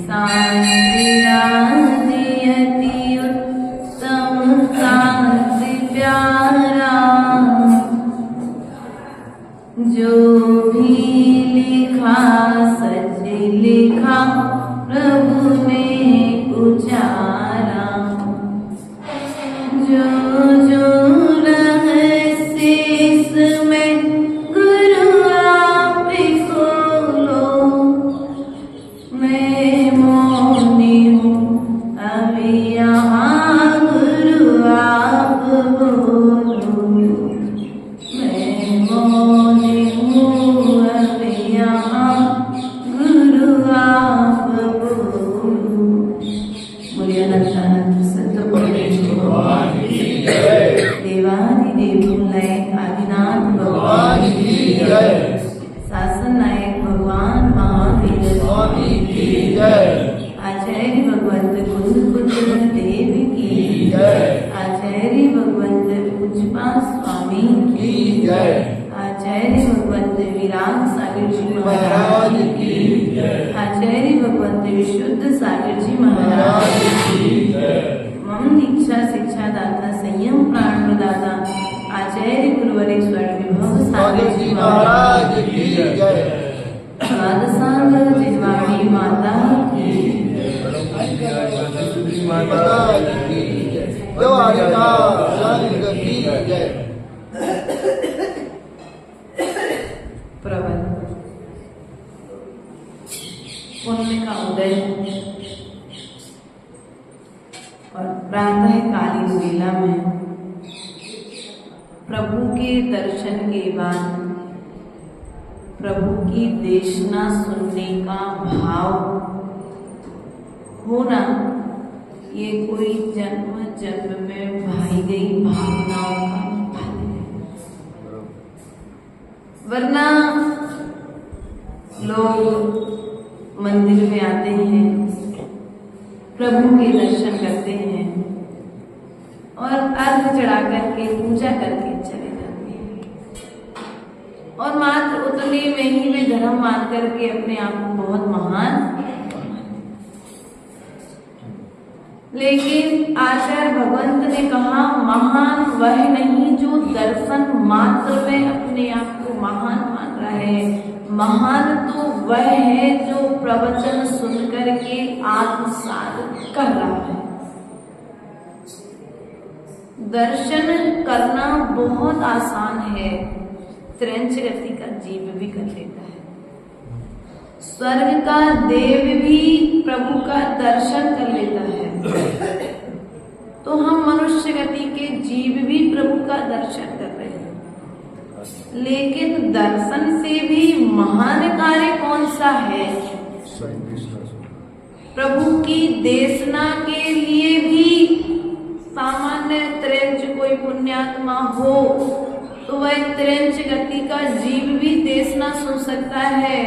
सायति उत्तम शांति प्यारा, जो भी लिखा सच लिखा प्रभु ने उचारा, जो जो रहस्य इसमें गुरु आप खोलो, मैं मौनी हूँ अभी यहाँ गुरु आप बोलो, मैं मौनी हूँ अभी यहाँ गुरु आप बोलो। बोलिए अनंत सत्य भगवान की जय, देवादिदेव नायक आदिनाथ भगवान की जय, शासन नायक भगवान महावीर स्वामी की जय, आचार्य भगवंत कुंदपुत्र देव की जय, आचार्य भगवंत पूजपा स्वामी की जय, आचार्य भगवंत विराग सागर जी महाराज की जय, आचार्य भगवंत विशुद्ध सागर जी महाराज की जय, मम दीक्षा शिक्षा दाता संयम प्राण प्रदाता आचार्य गुरुवर स्वर्गविभव सागर जी महाराज की जय, सागर जिजवाणी माता की जय। प्रबल पुण्य का उदय और प्रातः कालीन वेला में प्रभु के दर्शन के बाद प्रभु की देशना सुनने का भाव होना, ये कोई जन्म जन्म में भाई गई भावनाओं का फल है। वरना लोग मंदिर में आते हैं, प्रभु के दर्शन करते हैं और अर्घ चढ़ा करके पूजा करके चले जाते हैं और मात्र उतने में ही वे धर्म मान करके अपने आप को बहुत महान। लेकिन आचार्य भगवंत ने कहा, महान वह नहीं जो दर्शन मात्र में अपने आप को महान मान रहा है, महान तो वह है जो प्रवचन सुनकर के आत्मसात कर रहा है। दर्शन करना बहुत आसान है, त्रिंच गति का जीव भी कर लेता है। स्वर्ग का देव भी प्रभु का दर्शन कर लेता है, तो हम मनुष्य गति के जीव भी प्रभु का दर्शन कर रहे हैं। लेकिन दर्शन से भी महान कार्य कौन सा है? प्रभु की देशना के लिए भी सामान्य त्रिंच कोई पुण्यात्मा हो तो वह त्रिंच गति का जीव भी देशना सुन सकता है,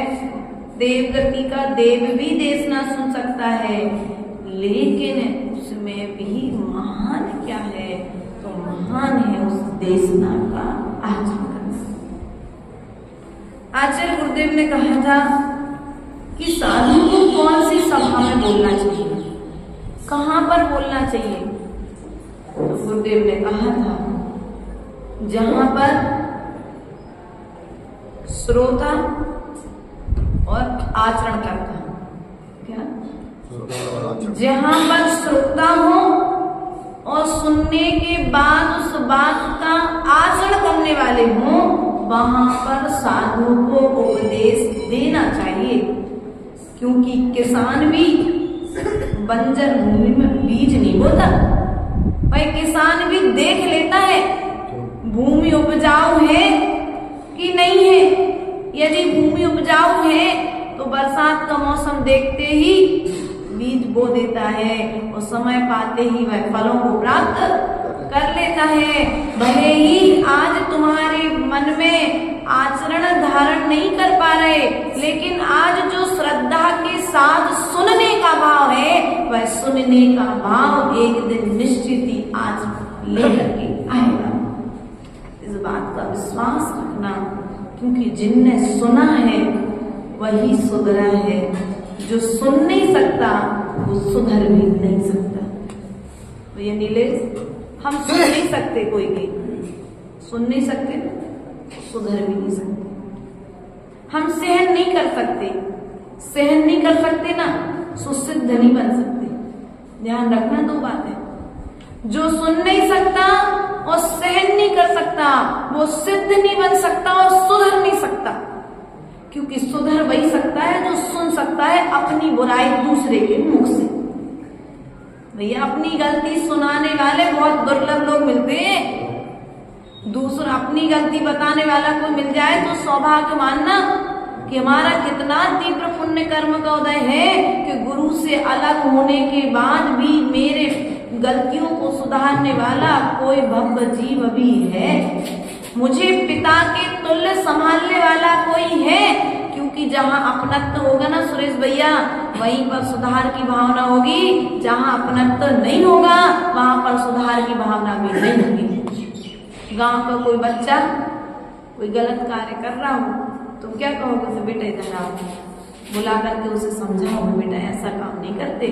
देव गति का देव भी देशना सुन सकता है। लेकिन उसमें भी महान क्या है? तो महान है उस देशना का आचरण करना। आचार्य गुरुदेव ने कहा था कि साधु को कौन सी सभा में बोलना चाहिए, कहाँ पर बोलना चाहिए? तो गुरुदेव ने कहा था, जहां पर श्रोता और आचरण करता, क्या जहां पर श्रोता हो और सुनने के बाद उस बात का आचरण करने वाले हों, वहां पर साधु को उपदेश देना चाहिए। क्योंकि किसान भी बंजर भूमि में बीज नहीं बोता, भाई किसान भी देख लेता है भूमि उपजाऊ है कि नहीं है। यदि भूमि उपजाऊ है तो बरसात का मौसम देखते ही बीज बो देता है और समय पाते ही वह फलों को प्राप्त कर लेता है। भले ही आज तुम्हारे मन में आचरण धारण नहीं कर पा रहे, लेकिन आज जो श्रद्धा के साथ सुनने का भाव है, वह सुनने का भाव एक दिन निश्चित ही आज लेकर के आएगा। इस बात का विश्वास रखना, क्योंकि जिनने सुना है वही सुधरा है, जो सुन नहीं सकता वो सुधर भी नहीं सकता। तो ये नीलेश, हम सुन नहीं सकते, कोई की सुन नहीं सकते, सुधर भी नहीं सकते। हम सहन नहीं कर सकते, सहन नहीं कर सकते ना, सुसिद्ध नहीं बन सकते। ध्यान रखना दो बातें, जो सुन नहीं सकता और सहन नहीं कर सकता वो सिद्ध नहीं बन सकता और सुधर नहीं सकता। क्योंकि सुधर वही सकता है जो सुन सकता है अपनी बुराई दूसरे के मुख से। भैया अपनी गलती सुनाने वाले बहुत दुर्लभ लोग मिलते हैं। दूसरा अपनी गलती बताने वाला कोई मिल जाए तो सौभाग्य मानना कि हमारा कितना तीव्र पुण्य कर्म का उदय है कि गुरु से अलग होने के बाद भी मेरे गलतियों को सुधारने वाला कोई भव्य जीव भी है। मुझे पिता के तुल्य संभालने वाला कोई है। क्योंकि जहाँ अपनत्व होगा ना सुरेश भैया, वहीं पर सुधार की भावना होगी। जहाँ अपनत्व नहीं होगा वहां पर सुधार की भावना भी नहीं होगी। गांव का कोई बच्चा कोई गलत कार्य कर रहा हो, तुम क्या कहोगे उसे, बेटा इधर आओ, बुला करके उसे समझाओ, बेटा ऐसा काम नहीं करते,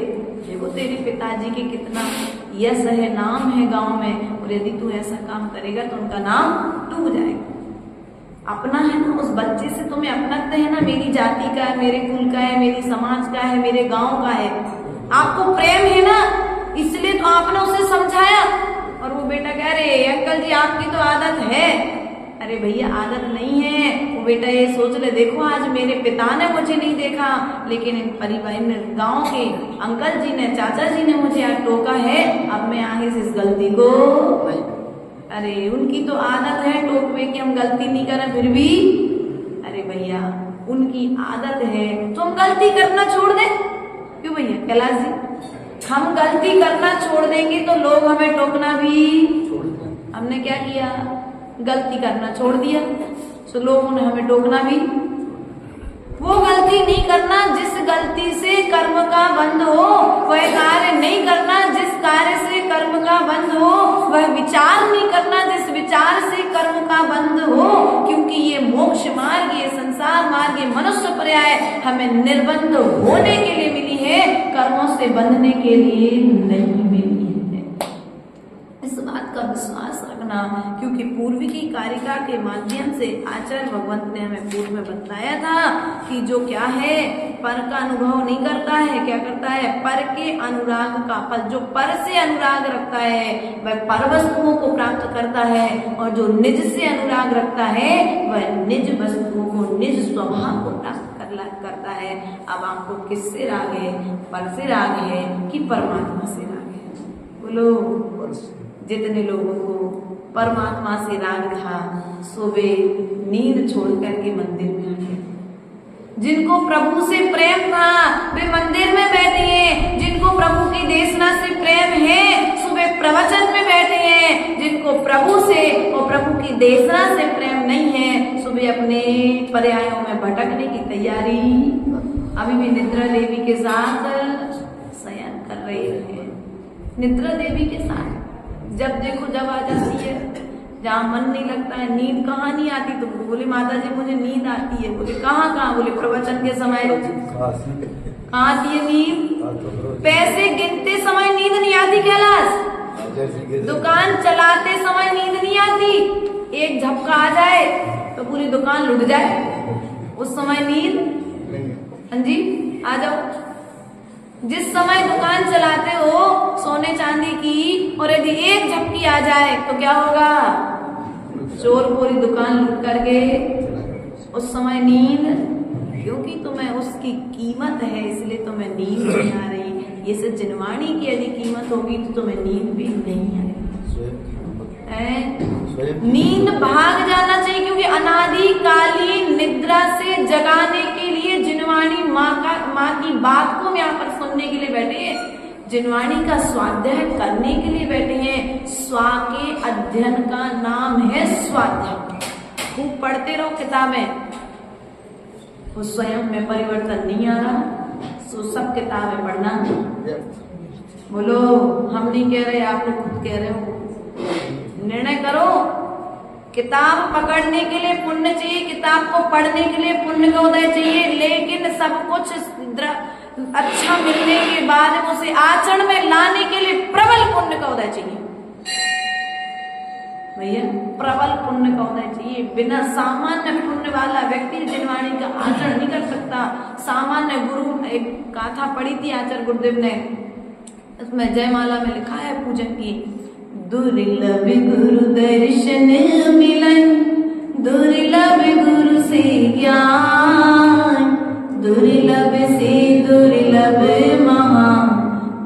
देखो तेरे पिताजी के कितना यश है, नाम है गांव में, और यदि तू ऐसा काम करेगा तो उनका नाम डूब जाएगा। अपना है ना, उस बच्चे से तुम्हें अपनत्व है ना, मेरी जाति का है, मेरे कुल का है, मेरी समाज का है, मेरे गांव का है, आपको प्रेम है ना, इसलिए तो आपने उसे समझाया। और वो बेटा कह रहे अंकल जी आपकी तो आदत है। अरे भैया आदत नहीं है, वो बेटा ये सोच ले, देखो आज मेरे पिता ने मुझे नहीं देखा, लेकिन इन परिवार में गांव के अंकल जी ने, चाचा जी ने मुझे आज टोका है, अब मैं आगे से इस गलती को, अरे उनकी तो आदत है टोकवे की, हम गलती नहीं करें फिर भी, अरे भैया उनकी आदत है तो हम गलती करना छोड़ दें क्यों भैया कैलाश जी? हम गलती करना छोड़ देंगे तो लोग हमें टोकना भी, हमने क्या किया, गलती करना छोड़ दिया तो लोगों ने हमें टोकना भी। वो गलती नहीं करना जिस गलती से कर्म का बंध हो, वह कार्य नहीं करना जिस कार्य से कर्म का बंध हो, वह विचार नहीं करना जिस विचार से कर्म का बंध हो। क्योंकि ये मोक्ष मार्ग, ये संसार मार्ग, ये मनुष्य पर्याय हमें निर्बंध होने के लिए मिली है, कर्मों से बंधने के लिए नहीं मिली है। इस बात का विश्वास रखना, क्योंकि पूर्व की कारिका के माध्यम से आचार्य भगवंत ने हमें पूर्व में बताया था कि जो क्या है, पर का अनुभव नहीं करता है, क्या करता है, पर के अनुराग का फल, जो पर से अनुराग रखता है वह पर वस्तुओं को प्राप्त करता है, और जो निज से अनुराग रखता है वह निज वस्तुओं को, निज स्वभाव को प्राप्त करता है। अब आपको किससे राग है, पर से राग है कि परमात्मा से राग है? बोलो। जितने लोगों को परमात्मा से राग था सुबह नींद छोड़ करके मंदिर में आ गए, जिनको प्रभु से प्रेम था वे मंदिर में बैठे हैं, जिनको प्रभु की देशना से प्रेम है सुबह प्रवचन में बैठे हैं, जिनको प्रभु से और प्रभु की देशना से प्रेम नहीं है सुबह अपने पर्यायों में भटकने की तैयारी, अभी भी निद्रा देवी के साथ शयन कर रहे हैं। निद्रा देवी के साथ जब देखो जब आ जाती है, जहाँ मन नहीं लगता है, नींद कहाँ नहीं आती, तो बोले माता जी मुझे नींद आती है। बोले कहाँ कहाँ? बोले प्रवचन के समय। कहाँ आती है नींद? पैसे गिनते समय नींद नहीं आती कैलाश, दुकान चलाते समय नींद नहीं आती, एक झपका आ जाए तो पूरी दुकान लुट जाए, उस समय नींद। हाँ जी आ जाओ। जिस समय दुकान चलाते हो सोने चांदी की, और यदि एक झपकी आ जाए तो क्या होगा, चोर पूरी दुकान लूट करके, उस समय नींद, क्योंकि तुम्हें उसकी कीमत है इसलिए तुम्हें नींद नहीं आ रही। ये से जिनवाणी की यदि कीमत होगी तो तुम्हें नींद भी नहीं आएगी। नींद भाग जाना चाहिए, क्योंकि अनादिकालीन निद्रा से जगाने के लिए जिनवाणी माँ की बात को यहाँ पर सुनने के लिए बैठे हैं, जिनवाणी का स्वाध्याय करने के लिए बैठे हैं। स्वा के अध्ययन का नाम है स्वाध्याय। खूब पढ़ते रहो किताबें, वो स्वयं में परिवर्तन नहीं आ रहा तो सब किताबें पढ़ना। बोलो हम नहीं कह रहे, आप लोग खुद कह रहे हो। निर्णय करो, किताब पकड़ने के लिए पुण्य चाहिए, किताब को पढ़ने के लिए पुण्य का उदय चाहिए, लेकिन सब कुछ अच्छा मिलने के बाद उसे आचरण में लाने के लिए प्रबल पुण्य का उदय चाहिए भैया, प्रबल पुण्य का उदय चाहिए। बिना सामान्य पुण्य वाला व्यक्ति जिनवाणी का आचरण नहीं कर सकता। सामान्य गुरु, एक गाथा पढ़ी थी आचार्य गुरुदेव ने, उसमें जयमाला में लिखा है पूजन की, दुर्लभ गुरु दर्शन मिलन, दुर्लभ गुरु से ज्ञान, दुर्लभ से दुर्लभ महा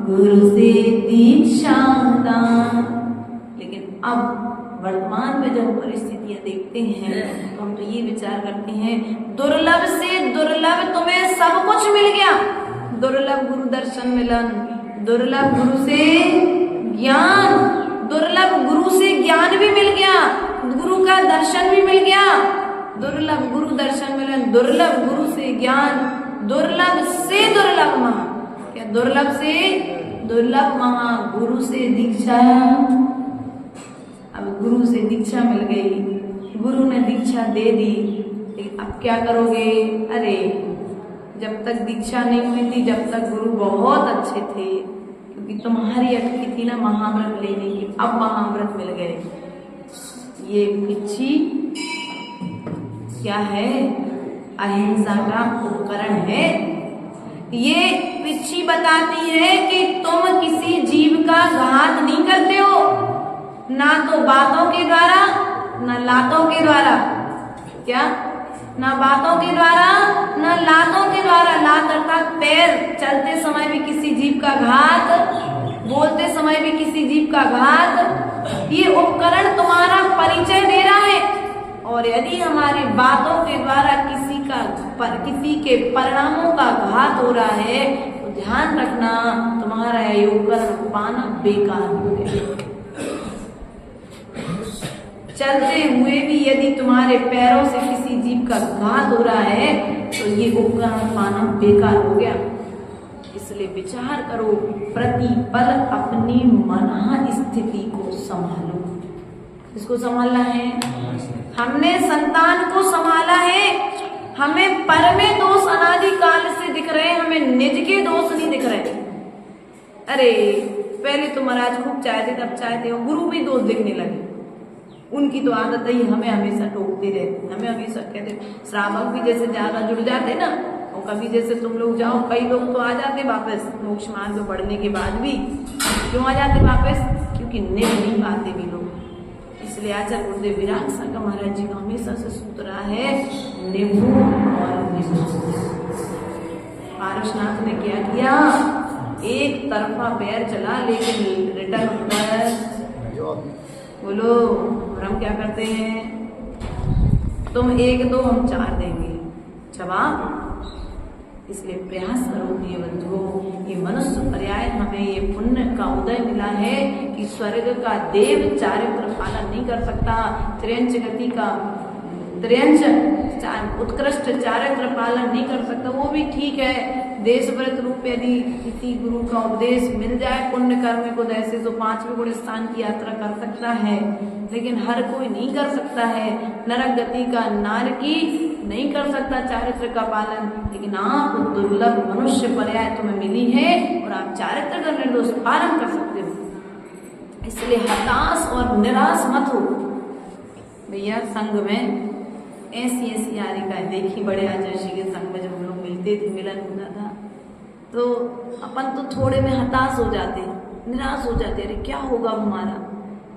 गुरु से दीक्षा दान। लेकिन अब वर्तमान में जब परिस्थितियां देखते हैं तो हम तो ये विचार करते हैं दुर्लभ से दुर्लभ तुम्हें सब कुछ मिल गया, दुर्लभ गुरु दर्शन मिलन, दुर्लभ गुरु से ज्ञान, दुर्लभ गुरु से ज्ञान भी मिल गया, गुरु का दर्शन भी मिल गया, दुर्लभ गुरु दर्शन मिलन, दुर्लभ गुरु से ज्ञान, दुर्लभ से दुर्लभ महा, क्या दुर्लभ से दुर्लभ महा गुरु से दीक्षा। अब गुरु से दीक्षा मिल गई, गुरु ने दीक्षा दे दी, लेकिन अब क्या करोगे? अरे जब तक दीक्षा नहीं हुई थी, जब तक गुरु बहुत अच्छे थे, क्योंकि तुम्हारी अटकी थी ना महाव्रत लेने की, अब महाव्रत मिल गए। ये पिच्छी क्या है? अहिंसा का उपकरण है। ये पिच्छी बताती है कि तुम किसी जीव का घात नहीं करते हो, ना तो बातों के द्वारा ना लातों के द्वारा। क्या? ना बातों के द्वारा ना लातों के द्वारा। लात अर्थात पैर, चलते समय भी किसी जीव का घात, बोलते समय भी किसी जीव का घात। ये उपकरण तुम्हारा परिचय दे रहा है, और यदि हमारी बातों के द्वारा किसी के परिणामों का घात हो रहा है तो ध्यान रखना तुम्हारा ये उपकरण पाना बेकार हो गया। चलते हुए भी यदि तुम्हारे पैरों से किसी जीव का घात हो रहा है तो ये उपकरण पाना बेकार हो गया। इसलिए विचार करो, प्रतिपल अपनी मन स्थिति को संभालो। इसको संभालना है, हमने संतान को संभाला है। हमें पर में दोष अनादि काल से दिख रहे हैं, हमें निज के दोष नहीं दिख रहे। अरे पहले तो महाराज खूब चाहते, तब चाहते हो, गुरु भी दोष दिखने लगे। उनकी तो आदत ही हमें हमेशा टोकते रहते, हमें हमेशा कहते। श्रावक भी जैसे ज्यादा जुड़ जाते ना, और कभी जैसे तुम लोग जाओ, कई लोग तो आ जाते वापस मोक्ष मार्ग में बढ़ने के बाद भी। क्यों आ जाते वापस? क्योंकि निभ नहीं पाते भी लोग। इसलिए आचार्य गुरुदेव विराग संघ महाराज जी का हमेशा से सूत्र रहा है, निभो और निभो। पारसनाथ ने क्या किया? एक तरफा पैर चला, लेकिन रिटर्न पर बोलो। और हम क्या करते हैं? तुम एक दो, हम चार देंगे जवाब। इसलिए प्रयास करो प्रिय बंधुओं, ये मनुष्य पर्याय हमें ये पुण्य का उदय मिला है कि स्वर्ग का देव चारित्र पालन नहीं कर सकता, त्र्यंच गति का उत्कृष्ट चारित्र पालन नहीं कर सकता, वो भी ठीक है। देशव्रत रूप यदि किसी गुरु का उपदेश मिल जाए पुण्य कर्म को ऐसे तो 5वें गुण स्थान की यात्रा कर सकता है, लेकिन हर कोई नहीं कर सकता है। नरक गति का नारकी नहीं कर सकता चारित्र का पालन, लेकिन आप दुर्लभ मनुष्य पर्याय तुम्हें मिली है और आप चारित्र का निर्दोष पालन कर सकते हो। इसलिए हताश और निराश मत हो भैया। संघ में ऐसी यारिकाएं देखी, बड़े आचार्य जी के संग में जब हम लोग मिलते थे, मिलन होता था, तो अपन तो थोड़े में हताश हो जाते, निराश हो जाते, अरे क्या होगा हमारा।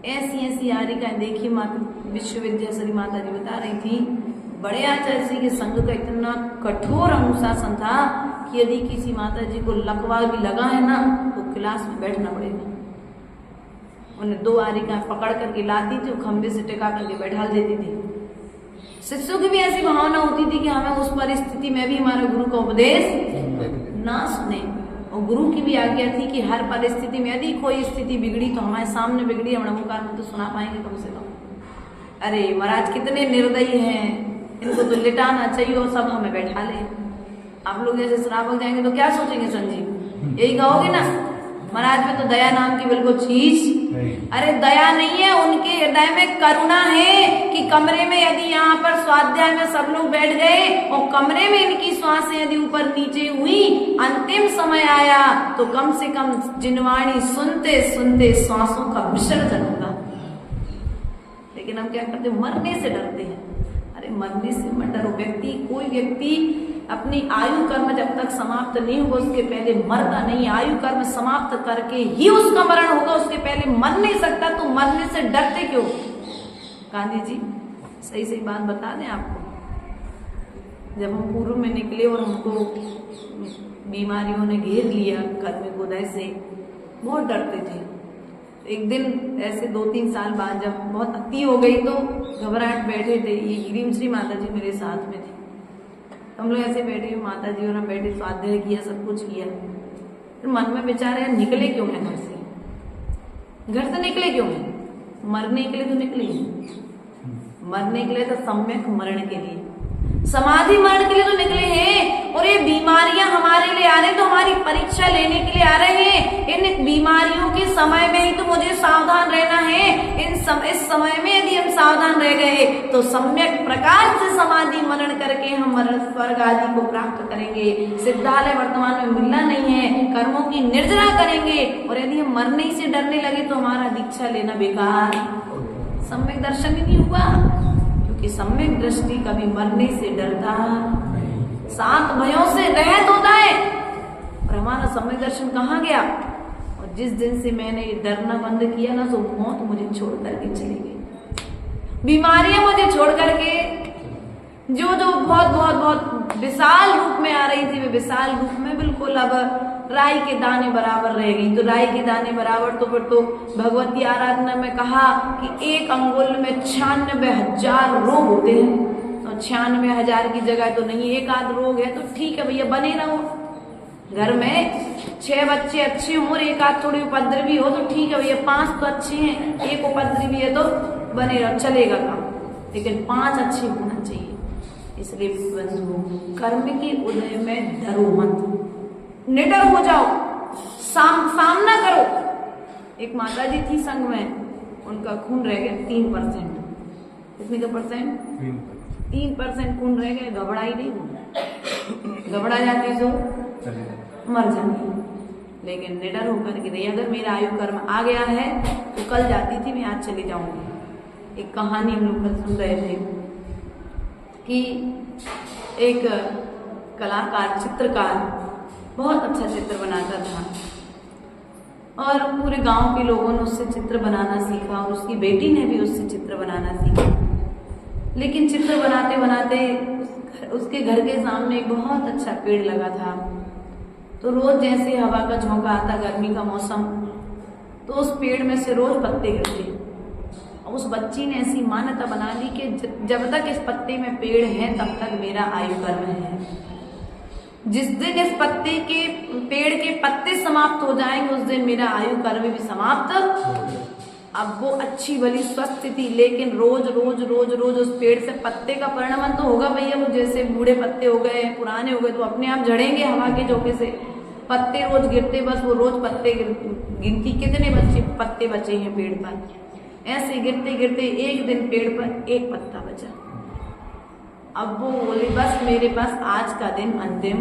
ऐसी यारिकाएं देखी। माता विश्वविद्याश्री माता जी बता रही थी, बड़े आचार्य जी के संघ का इतना कठोर अनुशासन था कि यदि किसी माता जी को लकवा भी लगा है ना, तो क्लास में बैठना पड़ेगा। उन्हें 2 आरिकाएं पकड़ करके लाती थी, खंबे से टिका करके बैठा देती थी। शिष्यों की भी ऐसी भावना होती थी कि हमें उस परिस्थिति में भी हमारे गुरु का उपदेश ना सुने, और गुरु की भी आज्ञा थी कि हर परिस्थिति में यदि कोई स्थिति बिगड़ी तो हमारे सामने बिगड़ी, हमारा मुखार में तो सुना पाएंगे कम से कम। अरे महाराज कितने निर्दयी हैं, इनको तो लिटाना चाहिए और सब हमें बैठा ले। आप लोग जैसे श्रावक जाएंगे तो क्या सोचेंगे संजीव? यही कहोगे ना, महाराज में तो दया नाम की बिल्कुल चीज अरे दया नहीं है, उनके हृदय में करुणा है कि कमरे में यदि यहाँ पर स्वाध्याय में सब लोग बैठ गए और कमरे में इनकी श्वासें यदि ऊपर नीचे हुई, अंतिम समय आया तो कम से कम जिनवाणी सुनते सुनते श्वासों का विसर्जन होगा। लेकिन हम क्या करते, मरने से डरते हैं। अरे मरने से मत डरो। कोई व्यक्ति अपनी आयु कर्म जब तक समाप्त नहीं होगा उसके पहले मरता नहीं। आयु कर्म समाप्त करके ही उसका मरण होगा, उसके पहले मर नहीं सकता। तो मरने से डरते क्यों? गांधी जी सही सही बात बता दें आपको। जब हम पूर्व में निकले और हमको बीमारियों ने घेर लिया कर्म उदय से, बहुत डरते थे। एक दिन ऐसे 2-3 साल बाद जब बहुत अति हो गई तो घबराहट बैठे थे। ये गिरिम श्री माता जी मेरे साथ में थे। हम लोग ऐसे बैठे, माता जी और हम बैठे, स्वाध्याय किया, सब कुछ किया। फिर मन में विचार है, निकले क्यों है घर से? घर से निकले क्यों है? मरने के लिए तो निकले। मरने के लिए तो सम्यक मरण के लिए, समाधि मरण के लिए तो निकले हैं। और ये बीमारियां हमारे लिए आ रही, तो हमारी परीक्षा लेने के लिए आ रहे हैं। इन बीमारियों के समय में ही तो मुझे सावधान रहना है। इस समय में यदि हम सावधान रह गए तो सम्यक प्रकार से समाधि मरण करके हम स्वर्ग आदि को प्राप्त करेंगे। सिद्धालय वर्तमान में मिलना नहीं है, कर्मों की निर्जरा करेंगे। और यदि हम मरने ही से डरने लगे तो हमारा दीक्षा लेना बेकार, सम्यक दर्शन ही नहीं हुआ। क्योंकि सम्यक दृष्टि कभी मरने से डरता, 7 भयों से रहित होता है। और हमारा सम्यक दर्शन कहाँ गया? और जिस दिन से मैंने डरना बंद किया ना, तो मौत मुझे छोड़ करके चली गई। बीमारियां मुझे छोड़ करके जो बहुत बहुत बहुत विशाल रूप में आ रही थी, वे विशाल रूप में बिल्कुल अब राई के दाने बराबर रह गई। तो राई के दाने बराबर तो फिर तो भगवती आराधना में कहा कि एक अंगुल में 96,000 रोग होते हैं। और 96,000 की जगह तो नहीं, एक आध रोग है तो ठीक है भैया, बने रहो। घर में 6 बच्चे अच्छे हों और एक आध थोड़ी उपद्रवी हो तो ठीक है भैया, 5 तो अच्छे हैं, एक उपद्रवी है तो बने रहो, चलेगा काम। लेकिन 5 अच्छे होना चाहिए। इसलिए बंधु, कर्म के उदय में डरो मत, निडर हो जाओ, सामना करो। एक माता जी थी संघ में, उनका खून रह गया 3%। कितने का परसेंट? 3% खून रह गया। घबराई नहीं, घबरा जाती तो मर जाती। लेकिन निडर होकर के नहीं, अगर मेरा आयु कर्म आ गया है तो कल जाती थी, मैं आज चली जाऊंगी। एक कहानी हम लोग कल सुन रहे थे कि एक कलाकार, चित्रकार बहुत अच्छा चित्र बनाता था और पूरे गांव के लोगों ने उससे चित्र बनाना सीखा और उसकी बेटी ने भी उससे चित्र बनाना सीखा। लेकिन चित्र बनाते बनाते उसके घर के सामने एक बहुत अच्छा पेड़ लगा था। तो रोज जैसे हवा का झोंका आता, गर्मी का मौसम, तो उस पेड़ में से रोज पत्ते गिरते। उस बच्ची ने ऐसी मान्यता बना ली कि जब तक इस पत्ते में पेड़ है तब तक मेरा आयु कर्म है। जिस दिन इस पेड़ के पत्ते समाप्त हो जाएंगे उस दिन मेरा आयु कर्म भी समाप्त। अब वो अच्छी भली स्वस्थ थी, लेकिन रोज रोज रोज रोज उस पेड़ से पत्ते का परिणाम तो होगा भैया। वो जैसे बूढ़े पत्ते हो गए, पुराने हो गए तो अपने आप झड़ेंगे हवा के झोंके से। पत्ते रोज गिरते, बस वो रोज पत्ते गिनती कितने पत्ते बचे हैं पेड़ पर। ऐसे गिरते गिरते एक दिन पेड़ पर एक पत्ता बचा। अब वो बोले बस मेरे पास आज का दिन अंतिम,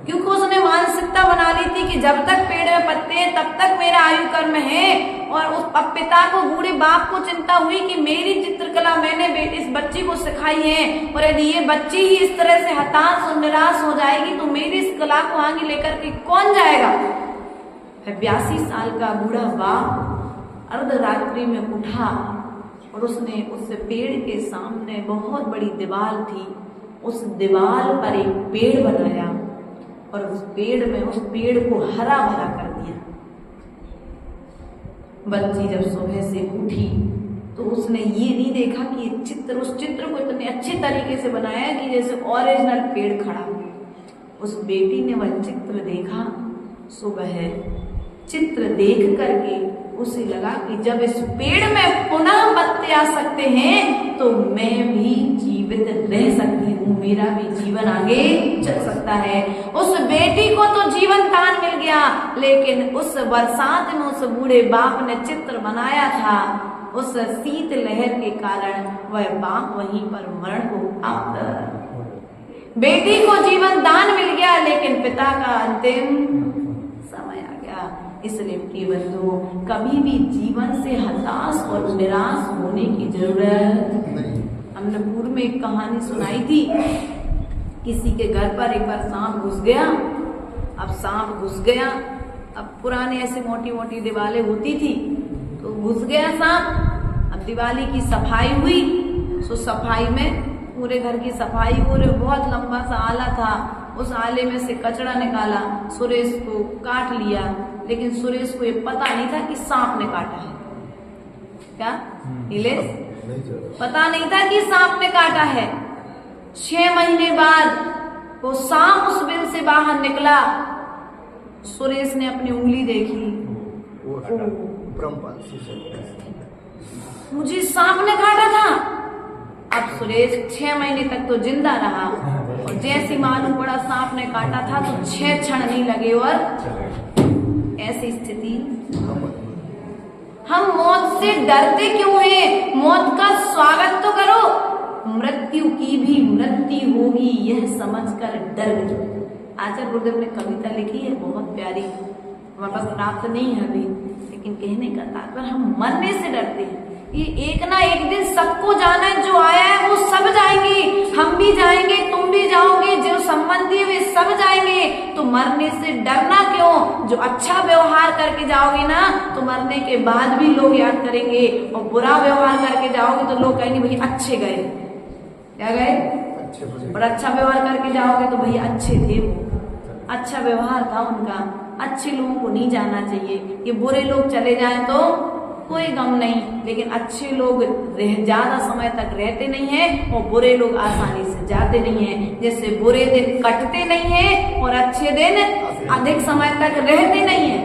क्योंकि उसने मानसिकता बना ली थी कि जब तक पेड़ में पत्ते हैं तब तक मेरा आयु कर्म है। और उस पिता को, बूढ़े बाप को चिंता हुई कि मेरी चित्रकला मैंने इस बच्ची को सिखाई है, और यदि ये बच्ची ही इस तरह से हताश और निराश हो जाएगी तो मेरी इस कला को आगे लेकर के कौन जाएगा। 82 साल का बूढ़ा बाप अर्धरात्रि में उठा और उसने उस पेड़ के सामने बहुत बड़ी दीवार थी, उस दीवार पर एक पेड़ बनाया और उस पेड़ को हरा भरा कर दिया। बच्ची जब सुबह से उठी तो उसने ये नहीं देखा कि उस चित्र को इतने अच्छे तरीके से बनाया कि जैसे ओरिजिनल पेड़ खड़ा। उस बेटी ने वह चित्र देखा। सुबह चित्र देख करके उसे लगा कि जब इस पेड़ में पुनः पत्ते आ सकते हैं तो मैं भी जीवित रह सकती हूँ, मेरा भी जीवन आगे चल सकता है। उस बेटी को तो जीवन दान मिल गया, गया, लेकिन उस बरसात में उस बूढ़े बाप ने चित्र बनाया था, उस शीत लहर के कारण वह बाप वहीं पर मरण को प्राप्त। बेटी को जीवन दान मिल गया, लेकिन पिता का अंतिम समय आ गया। इसलिए प्रिय बंधुओं, कभी भी जीवन से हताश और निराश होने की जरूरत नहीं। हमने पूर्व में एक कहानी सुनाई थी, किसी के घर पर एक बार सांप घुस गया। अब सांप घुस गया, अब पुराने ऐसे मोटी मोटी दीवारें होती थी, तो घुस गया सांप। अब दिवाली की सफाई हुई, सो सफाई में पूरे घर की सफाई हो रही, बहुत लंबा सा आला था, उस आले में से कचरा निकाला, सुरेश को काट लिया, लेकिन सुरेश को ये पता नहीं था कि सांप ने काटा है। क्या नीलेश? पता नहीं था कि सांप ने काटा है। 6 महीने बाद वो सांप उस बिल से बाहर निकला, सुरेश ने अपनी उंगली देखी, मुझे सांप ने काटा था। अब सुरेश 6 महीने तक तो जिंदा रहा, और जैसे मालूम पड़ा सांप ने काटा था तो 6 क्षण नहीं लगे और ऐसी स्थिति। हम मौत से डरते क्यों हैं? मौत का स्वागत तो करो। मृत्यु की भी मृत्यु होगी यह समझकर डर गई। आचार्य गुरुदेव ने कविता लिखी है, बहुत प्यारी, हमारे पास प्राप्त नहीं है अभी, लेकिन कहने का तात्पर्य हम मरने से डरते हैं। ये एक ना एक दिन सबको जाना है, जो आया है वो सब जाएंगे, हम भी जाएंगे, तुम भी जाओगे, जो संबंधी वे सब जाएंगे, तो मरने से डरना क्यों? जो अच्छा व्यवहार करके जाओगे ना, तो मरने के बाद भी लोग याद करेंगे, और बुरा व्यवहार करके जाओगे तो लोग कहेंगे भैया अच्छे गए। क्या गए? और अच्छा व्यवहार करके जाओगे तो भैया अच्छे थे, वो अच्छा व्यवहार था उनका। अच्छे लोगों को नहीं जाना चाहिए। ये बुरे लोग चले जाएं तो कोई गम नहीं, लेकिन अच्छे लोग ज्यादा समय तक रहते नहीं हैं, और बुरे लोग आसानी से जाते नहीं हैं। जैसे बुरे दिन कटते नहीं हैं और अच्छे दिन अधिक समय तक रहते नहीं हैं।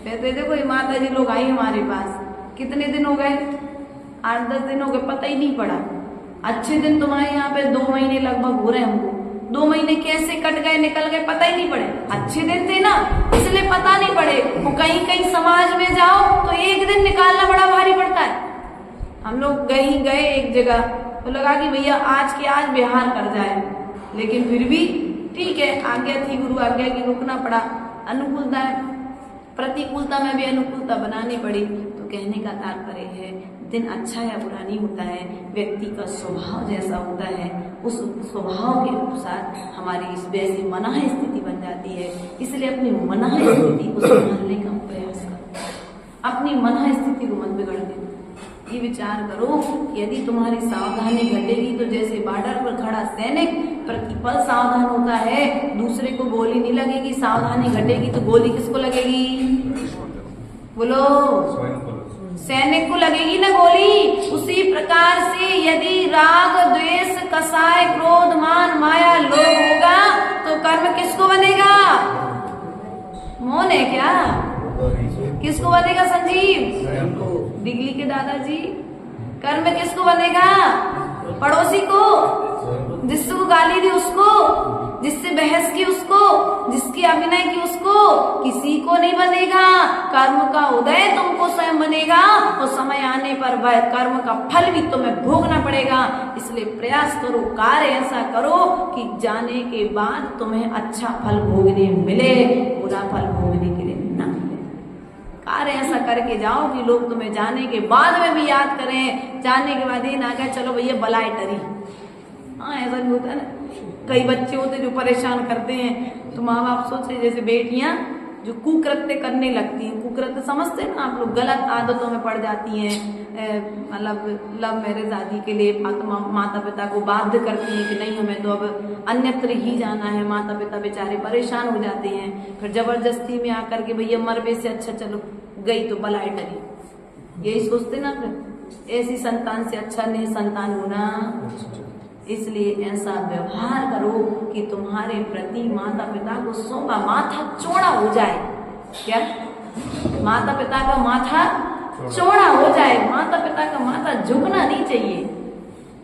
कहते देखो ये माता जी लोग आई हमारे पास, कितने दिन हो गए? 8-10 दिन हो गए, पता ही नहीं पड़ा। अच्छे दिन तुम्हारे यहाँ पे 2 महीने लगभग हो रहे हमको, 2 महीने कैसे कट गए, निकल गए, पता ही नहीं पड़े। अच्छे दिन थे ना, इसलिए पता नहीं पड़े। वो कहीं कहीं समाज में जाओ तो एक दिन निकालना बड़ा भारी पड़ता है। हम लोग गए एक जगह, तो लगा कि भैया आज के आज बिहार कर जाए, लेकिन फिर भी ठीक है, आज्ञा थी, गुरु आज्ञा की, रुकना पड़ा। अनुकूलता है, प्रतिकूलता में भी अनुकूलता बनानी पड़ी। तो कहने का तात्पर्य है, दिन अच्छा या बुरा नहीं होता है, व्यक्ति का स्वभाव जैसा होता है, उस स्वभाव के अनुसार हमारी इस वैसी मनाह स्थिति बन जाती है। इसलिए अपनी मनाह स्थिति को संभालने का प्रयास करो, अपनी मनाह स्थिति को मत बिगड़ देना। ये विचार करो कि यदि तुम्हारी सावधानी घटेगी तो जैसे बॉर्डर पर खड़ा सैनिक प्रतिपल सावधान होता है, दूसरे को गोली नहीं लगेगी, सावधानी घटेगी तो गोली किसको लगेगी? बोलो, सैनिक को लगेगी ना गोली। उसी प्रकार से यदि राग द्वेष कसाय क्रोध मान माया लोभ होगा तो कर्म किसको बनेगा? मौन है क्या? किसको बनेगा संजीव? दिगली के दादाजी। कर्म किसको बनेगा? पड़ोसी को, जिसको गाली दी उसको, जिससे बहस की उसको, जिसकी अभिनय की उसको, किसी को नहीं बनेगा। कर्म का उदय तुमको स्वयं बनेगा, और समय आने पर वह कर्म का फल भी तुम्हें भोगना पड़ेगा। इसलिए प्रयास करो, कार्य ऐसा करो कि जाने के बाद तुम्हें अच्छा फल भोगने मिले, बुरा फल भोगने के लिए ना मिले। कार्य ऐसा करके जाओ कि लोग तुम्हें जाने के बाद में भी याद करें, जाने के बाद ये ना कहे चलो भैया बलाए टरी। हाँ, ऐसा नहीं होता ना। कई बच्चे होते जो परेशान करते हैं, तो माँ बाप सोचते जैसे बेटियां जो कुकृत्य करने लगती हैं, कुकृत्य समझते हैं ना आप लोग, गलत आदतों में पड़ जाती हैं, मतलब लव मैरिज आदि के लिए माता पिता को बाध्य करती हैं कि नहीं हमें तो अब अन्यत्र ही जाना है। माता पिता बेचारे परेशान हो जाते हैं, फिर जबरदस्ती में आकर के भैया मरबे से अच्छा चलो गई तो बलाए टरी, यही सोचते ना। फिर ऐसी संतान से अच्छा नहीं संतान होना। इसलिए ऐसा व्यवहार करो कि तुम्हारे प्रति माता पिता को सौंपा माथा चौड़ा हो जाए। क्या? माता पिता का माथा चौड़ा हो जाए, माता पिता का माथा झुकना नहीं चाहिए।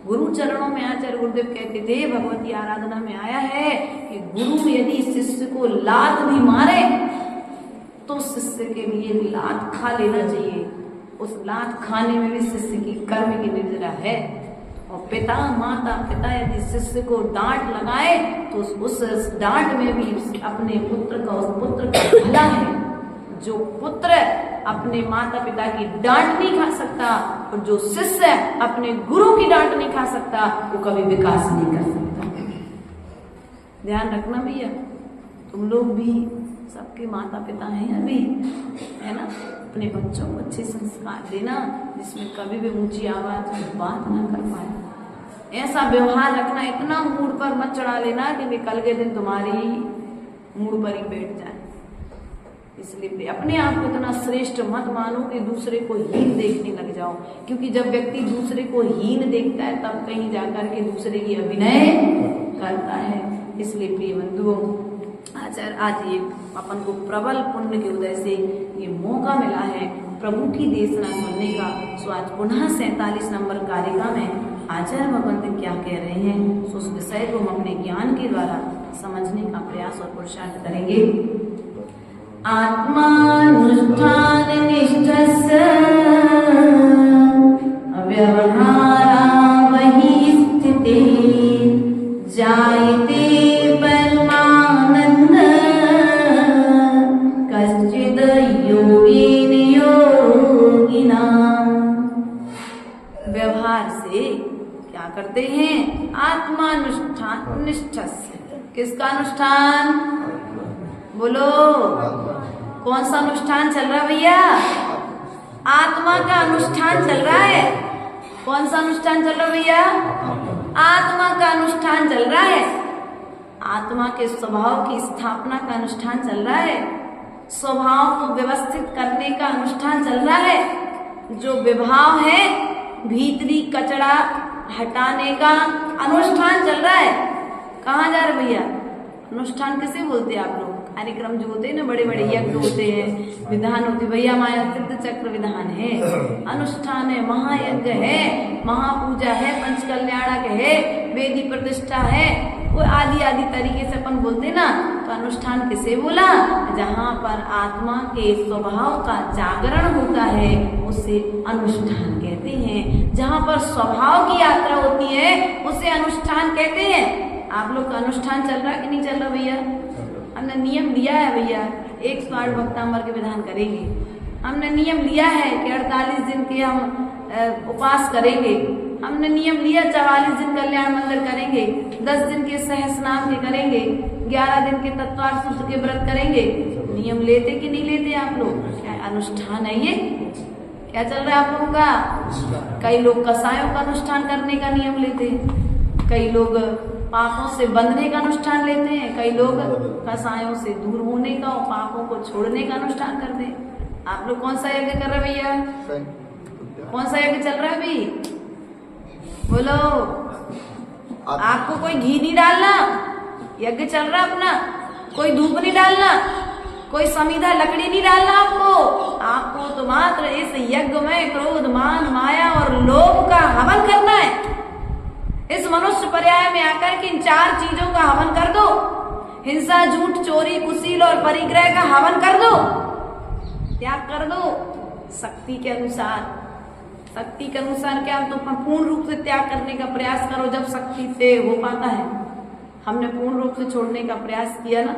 गुरु चरणों में आचार्य गुरुदेव कहते थे, भगवती आराधना में आया है कि गुरु यदि शिष्य को लात भी मारे तो शिष्य के लिए लात खा लेना चाहिए। उस लात खाने में भी शिष्य की कर्म की निर्जरा है। और पिता माता पिता यदि शिष्य को डांट लगाए तो उस डांट में भी अपने पुत्र का, उस पुत्र का भला है। जो पुत्र अपने माता पिता की डांट नहीं खा सकता और जो शिष्य अपने गुरु की डांट नहीं खा सकता, वो कभी विकास नहीं कर सकता। ध्यान रखना भैया, तुम लोग भी सबके माता पिता हैं अभी, है ना। अपने बच्चों को अच्छे संस्कार देना जिसमें कभी भी ऊंची आवाज में बात ना कर पाए। ऐसा व्यवहार रखना, इतना मूड पर मत चढ़ा लेना कि कल के दिन तुम्हारी मूड पर ही बैठ जाए। इसलिए अपने आप को इतना श्रेष्ठ मत मानो कि दूसरे को हीन देखने लग जाओ, क्योंकि जब व्यक्ति दूसरे को हीन देखता है तब कहीं जाकर के दूसरे की अभिनय करता है। इसलिए प्रिय बंधुओं, आज ये अपन को प्रबल पुण्य के उदय से ये मौका मिला है प्रभु की देशना सुनने का। सो आज पुनः 47 नंबर कारिका में आचार्य भगवंत क्या कह रहे हैं, सो उस विषय को हम अपने ज्ञान के द्वारा समझने का प्रयास और पुरुषार्थ करेंगे। आत्मानुष्ठान निष्ठस्य व्यवहारा वही स्थिते जायते परमानंद कश्चिद योगेन योगिना। व्यवहार से क्या करते हैं? आत्मानुष्ठान निष्ठस्य। किसका अनुष्ठान? बोलो, कौन सा अनुष्ठान चल रहा भैया? आत्मा का अनुष्ठान चल रहा है। कौन सा अनुष्ठान चल रहा भैया? आत्मा का अनुष्ठान चल रहा है। आत्मा के स्वभाव की स्थापना का अनुष्ठान चल रहा है। स्वभाव को व्यवस्थित करने का अनुष्ठान चल रहा है। जो विभाव है भीतरी कचरा हटाने का अनुष्ठान चल रहा है। कहाँ जा रहे भैया? अनुष्ठान किसे बोलते हैं आप लोग? कार्यक्रम जो होते हैं ना, बड़े बड़े यज्ञ होते हैं, विधान होते, भैया माया सिद्ध चक्र विधान है, अनुष्ठान है, महायज्ञ है, महापूजा है, पंचकल्याणक है, वेदी प्रतिष्ठा है, वो आदि आदि तरीके से अपन बोलते ना। तो अनुष्ठान किसे बोला? जहाँ पर आत्मा के स्वभाव का जागरण होता है उसे अनुष्ठान कहते हैं। जहाँ पर स्वभाव की यात्रा होती है उसे अनुष्ठान कहते हैं। आप लोग का अनुष्ठान चल रहा कि नहीं चल रहा भैया? हमने नियम लिया है भैया 108 भक्तांबर के विधान करेंगे। हमने नियम लिया है कि 48 दिन के हम उपवास करेंगे। हमने नियम लिया 44 दिन कल्याण मंदिर करेंगे, 10 दिन के सहस्रनाम के करेंगे, 11 दिन के तत्वार्थ सूत्र के व्रत करेंगे। नियम लेते कि नहीं लेते आप लोग? क्या अनुष्ठान है ये? क्या चल रहा है आप लोगों का? कई लोग कसायों का अनुष्ठान करने का नियम लेते हैं, कई लोग पापों से बंधने का अनुष्ठान लेते हैं, कई लोग कसायों से दूर होने का और पापों को छोड़ने का अनुष्ठान करते हैं। आप लोग कौन सा यज्ञ कर रहे हैं भैया? कौन सा यज्ञ चल रहा है अभी? बोलो। आपको कोई घी नहीं डालना, यज्ञ चल रहा अपना। कोई धूप नहीं डालना, कोई समीधा लकड़ी नहीं डालना। आपको तो मात्र इस यज्ञ में क्रोध मान माया और लोभ का हवन करना है। इस मनुष्य पर्याय में आकर के इन 4 चीजों का हवन कर दो। हिंसा, झूठ, चोरी, कुशील और परिग्रह का हवन कर दो, त्याग कर दो शक्ति के अनुसार। शक्ति के अनुसार क्या? तो पूर्ण रूप से त्याग करने का प्रयास करो जब शक्ति से हो पाता है। हमने पूर्ण रूप से छोड़ने का प्रयास किया ना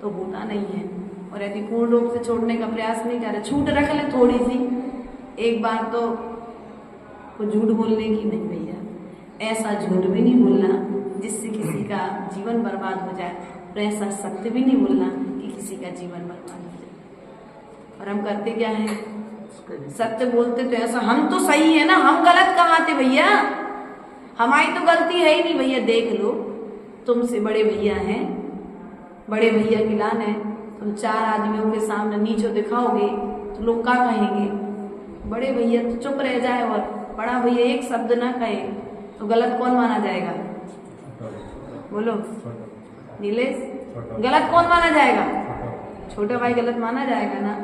तो होता नहीं है। और यदि पूर्ण रूप से छोड़ने का प्रयास नहीं करे, छूट रख ले थोड़ी सी, एक बार तो झूठ बोलने की नहीं भैया। ऐसा झूठ भी नहीं बोलना जिससे किसी का जीवन बर्बाद हो जाए, और ऐसा सत्य भी नहीं बोलना कि किसी का जीवन बर्बाद हो जाए। और हम करते क्या है? सत्य बोलते तो ऐसा हम तो सही है ना, हम गलत कहाँ थे भैया? हमारी तो गलती है ही नहीं भैया। देख लो, तुमसे बड़े भैया हैं, बड़े भैया की लान है, तुम 4 आदमियों के सामने नीचो दिखाओगे तो लोग क्या कहेंगे? बड़े भैया तो चुप रह जाए और बड़ा भैया एक शब्द ना कहे तो गलत कौन माना जाएगा? बोलो नीलेश, गलत कौन माना जाएगा? छोटा भाई गलत माना जाएगा ना।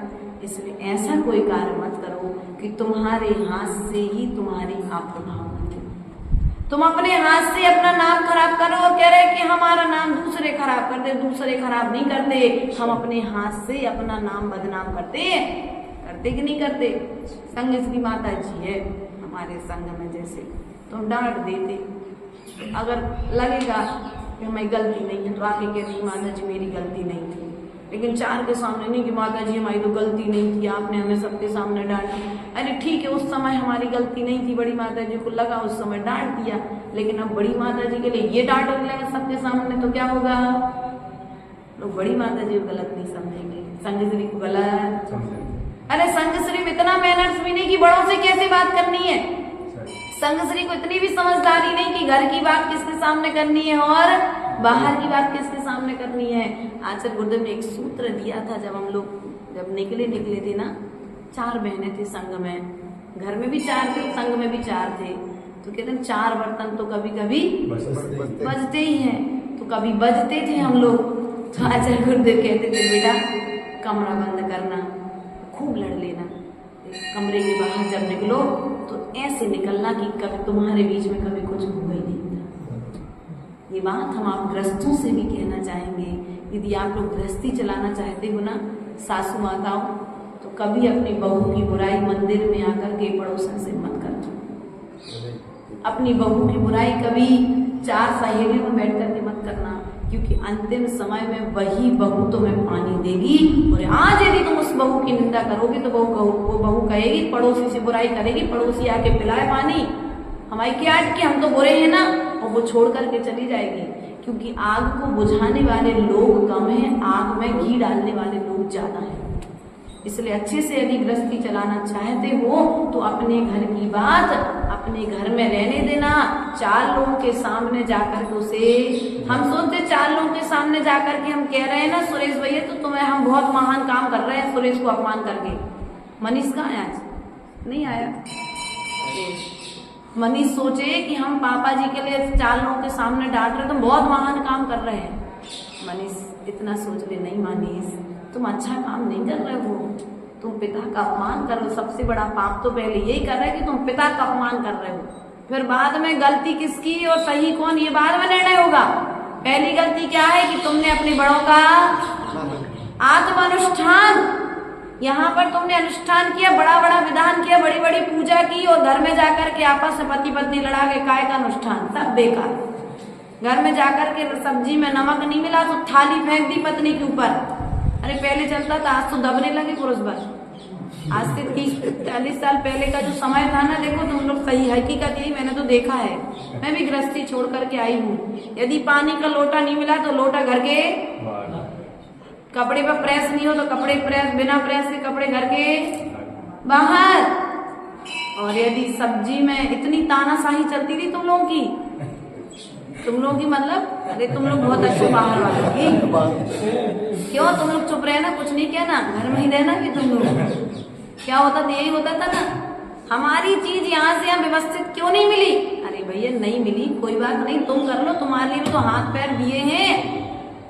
इसलिए ऐसा कोई कार्य मत करो कि तुम्हारे हाथ से ही तुम्हारी आपदा हो। तुम अपने हाथ से अपना नाम खराब करो और कह रहे कि हमारा नाम दूसरे खराब कर दे। दूसरे खराब नहीं करते, हम अपने हाथ से अपना नाम बदनाम करते कि नहीं करते। संग श्री माता जी है हमारे संग में, जैसे तुम डांट देते, अगर लगेगा कि हमारी गलती नहीं है तो आके कहती माता जी मेरी गलती नहीं थी, लेकिन चार के सामने नहीं कि माता जी हमारी तो गलती नहीं थी, आपने हमें सबके सामने डांटी। अरे ठीक है, उस समय हमारी गलती नहीं थी, बड़ी माता जी को लगा उस समय डांट दिया, लेकिन अब बड़ी माता जी के लिए ये डांटने लगे सबके सामने तो क्या होगा? लोग बड़ी माता जी को गलत नहीं समझेंगे, संगश्री को गलत। अरे संगश्री में इतना मैनर्स भी नहीं कि बड़ों से कैसे बात करनी है। संगश्री को इतनी भी समझदारी नहीं कि घर की बात किसके सामने करनी है और बाहर की बात किसके सामने करनी है। आचार्य गुरुदेव ने एक सूत्र दिया था, जब हम लोग जब निकले थे ना, 4 बहनें थी संग में, घर में भी 4 थे, संग में भी 4 थे, तो कहते हैं 4 बर्तन तो कभी कभी बजते ही हैं, तो कभी बजते थे हम लोग। तो आचार्य गुरुदेव कहते थे बेटा कमरा बंद करना, खूब लड़ लेना, कमरे के बाहर जब निकलो तो ऐसे निकलना कि कभी तुम्हारे बीच में कभी कुछ हुआ ही नहीं था। ये बात हम आप गृहस्थों से भी कहना चाहेंगे। यदि आप लोग गृहस्थी चलाना चाहते हो ना सासू माताओं, तो कभी अपनी बहू की बुराई मंदिर में आकर के पड़ोसन से मत करना। अपनी बहू की बुराई कभी 4 सहेलियों में बैठ करके मत करना, क्योंकि अंतिम समय में वही बहू तुम्हें पानी देगी। और आज यदि तुम उस बहू की निंदा करोगे तो वो बहू कहेगी, पड़ोसी से बुराई करेगी, पड़ोसी आके पिलाए पानी, हमारी क्या आज की हम तो बुरे हैं ना, और वो छोड़ करके चली जाएगी। क्योंकि आग को बुझाने वाले लोग कम हैं, आग में घी डालने वाले लोग ज्यादा हैं। इसलिए अच्छे से यदि गृहस्थी चलाना चाहते हो तो अपने घर की बात अपने घर में रहने देना। 4 लोगों के सामने जाकर के उसे हम सोचते 4 लोगों के सामने जाकर के हम कह रहे हैं ना सुरेश भैया तो तुम्हें हम बहुत महान काम कर रहे हैं, सुरेश को अपमान करके। मनीष कहाँ है आज? नहीं आया। मनीष सोचे कि हम पापा जी के लिए 4 लोगों के सामने डांट रहे, तुम बहुत महान काम कर रहे हैं। मनीष इतना सोच ले, नहीं मनीष तुम अच्छा काम नहीं कर रहे हो, तुम पिता का अपमान कर रहे हो। सबसे बड़ा पाप तो पहले यही कर रहे हैं कि तुम पिता का अपमान कर रहे हो, फिर बाद में गलती किसकी और सही कौन ये बाद में निर्णय होगा। पहली गलती क्या है कि तुमने अपने बड़ों का आत्मानुष्ठान, यहाँ पर तुमने अनुष्ठान किया, बड़ा बड़ा विधान किया, बड़ी बड़ी पूजा की, और घर में जाकर के आपस में पति पत्नी लड़ा के काय का अनुष्ठान, सब बेकार। घर में जाकर के सब्जी में नमक नहीं मिला तो थाली फेंक दी पत्नी के ऊपर। अरे पहले चलता था, आज तो दबने लगे पुरुष बस। आज से 30-40 साल पहले का जो समय था ना, देखो तुम लोग सही हकीकत यही मैंने तो देखा है। मैं भी गृहस्थी छोड़ करके आई हूँ। यदि पानी का लोटा नहीं मिला तो लोटा घर के कपड़े पर प्रेस नहीं हो तो कपड़े प्रेस, बिना प्रेस के कपड़े घर के बाहर। और यदि सब्जी में इतनी तानाशाही चलती थी तुम लोगों की मतलब, अरे तुम लोग बहुत अच्छे बाहर वाले की, क्यों तुम लोग चुप रहे ना, कुछ नहीं कहना, घर में ही रहना कि तुम लोग। क्या होता था? यही होता था ना, हमारी चीज यहाँ से यहाँ व्यवस्थित क्यों नहीं मिली? अरे भैया नहीं मिली, कोई बात नहीं, तुम कर लो, तुम्हारे लिए भी तो हाथ पैर दिए हैं।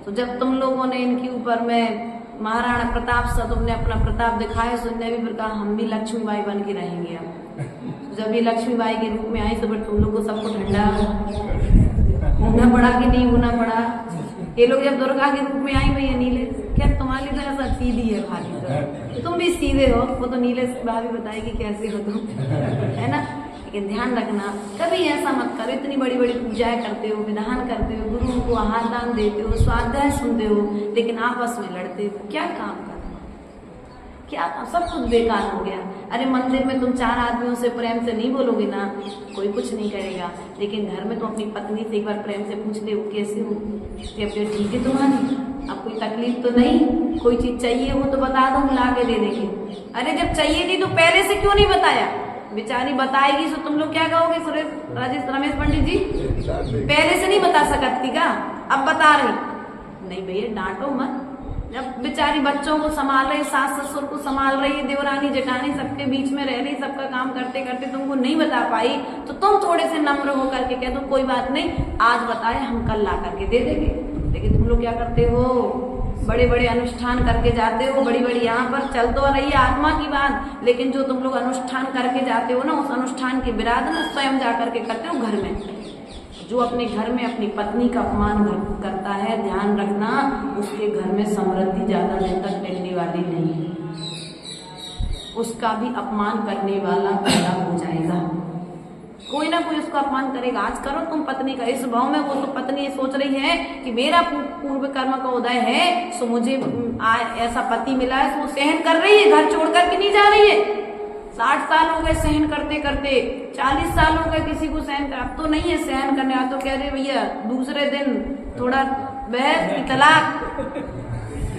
तो जब तुम लोगों ने इनके ऊपर में महाराणा प्रताप सा तुमने अपना प्रताप दिखाया, सुनने भी प्रकार हम भी लक्ष्मीबाई बन के रहेंगे। अब जब ये लक्ष्मीबाई के रूप में आई तो फिर तुम लोग को सबको ठंडा होना पड़ा कि नहीं होना पड़ा। ये लोग जब दुर्गा के रूप में आई, भैया नीले क्या तुम्हारी तरह सब सीधी है भाभी, तो तुम भी सीधे हो, वो तो नीले भाभी बताएगी कैसे हो तुम, है ना। लेकिन ध्यान रखना कभी ऐसा मत करो, इतनी बड़ी बड़ी पूजाएं करते हो, विधान करते हो, गुरुओं को आहार दान देते हो, स्वाध्याय सुनते हो, लेकिन आपस में लड़ते हो, क्या काम करना, क्या सब कुछ बेकार हो गया। अरे मंदिर में तुम 4 आदमियों से प्रेम से नहीं बोलोगे ना, कोई कुछ नहीं करेगा, लेकिन घर में तुम अपनी पत्नी से एक बार प्रेम से पूछते हो कैसे हो, तबीयत ठीक है तुम्हारी, अब कोई तकलीफ तो नहीं, कोई चीज चाहिए हो तो बता दो, हम ला के दे देंगे। अरे जब चाहिए थी तो पहले से क्यों नहीं बताया? बेचारी बताएगी तो तुम लोग क्या कहोगे? रमेश पंडित जी पहले से नहीं बता सकती का, अब बता रही? नहीं भैया डांटो मत, जब बेचारी बच्चों को संभाल रही, सास ससुर को संभाल रही, देवरानी जेठानी सबके बीच में रह रही, सबका काम करते करते तुमको नहीं बता पाई, तो तुम थोड़े से नम्र होकर के कह दो कोई बात नहीं, आज बताए हम कल ला करके दे देंगे। लेकिन तुम लोग क्या करते हो? बड़े बड़े अनुष्ठान करके जाते हो, बड़ी बड़ी यहाँ पर चल तो रही है आत्मा की बात, लेकिन जो तुम लोग अनुष्ठान करके जाते हो ना, उस अनुष्ठान की विराध ना स्वयं जा करके करते हो घर में। जो अपने घर में अपनी पत्नी का अपमान करता है, ध्यान रखना उसके घर में समृद्धि ज्यादा दिन तक टिकने वाली नहीं है, उसका भी अपमान करने वाला पैदा हो जाएगा। कोई ना कोई उसका अपमान करेगा। आज करो तुम पत्नी का इस भाव में, वो तो पत्नी ये सोच रही है कि मेरा पूर्व कर्म का उदय है, सो मुझे ऐसा पति मिला है, तो वो सहन कर रही है, घर छोड़ करके नहीं जा रही है। 60 साल हो गए सहन करते करते, 40 साल हो गए किसी को सहन कर, अब तो नहीं है सहन करने, अब तो कह रहे भैया दूसरे दिन थोड़ा बहस की तलाक,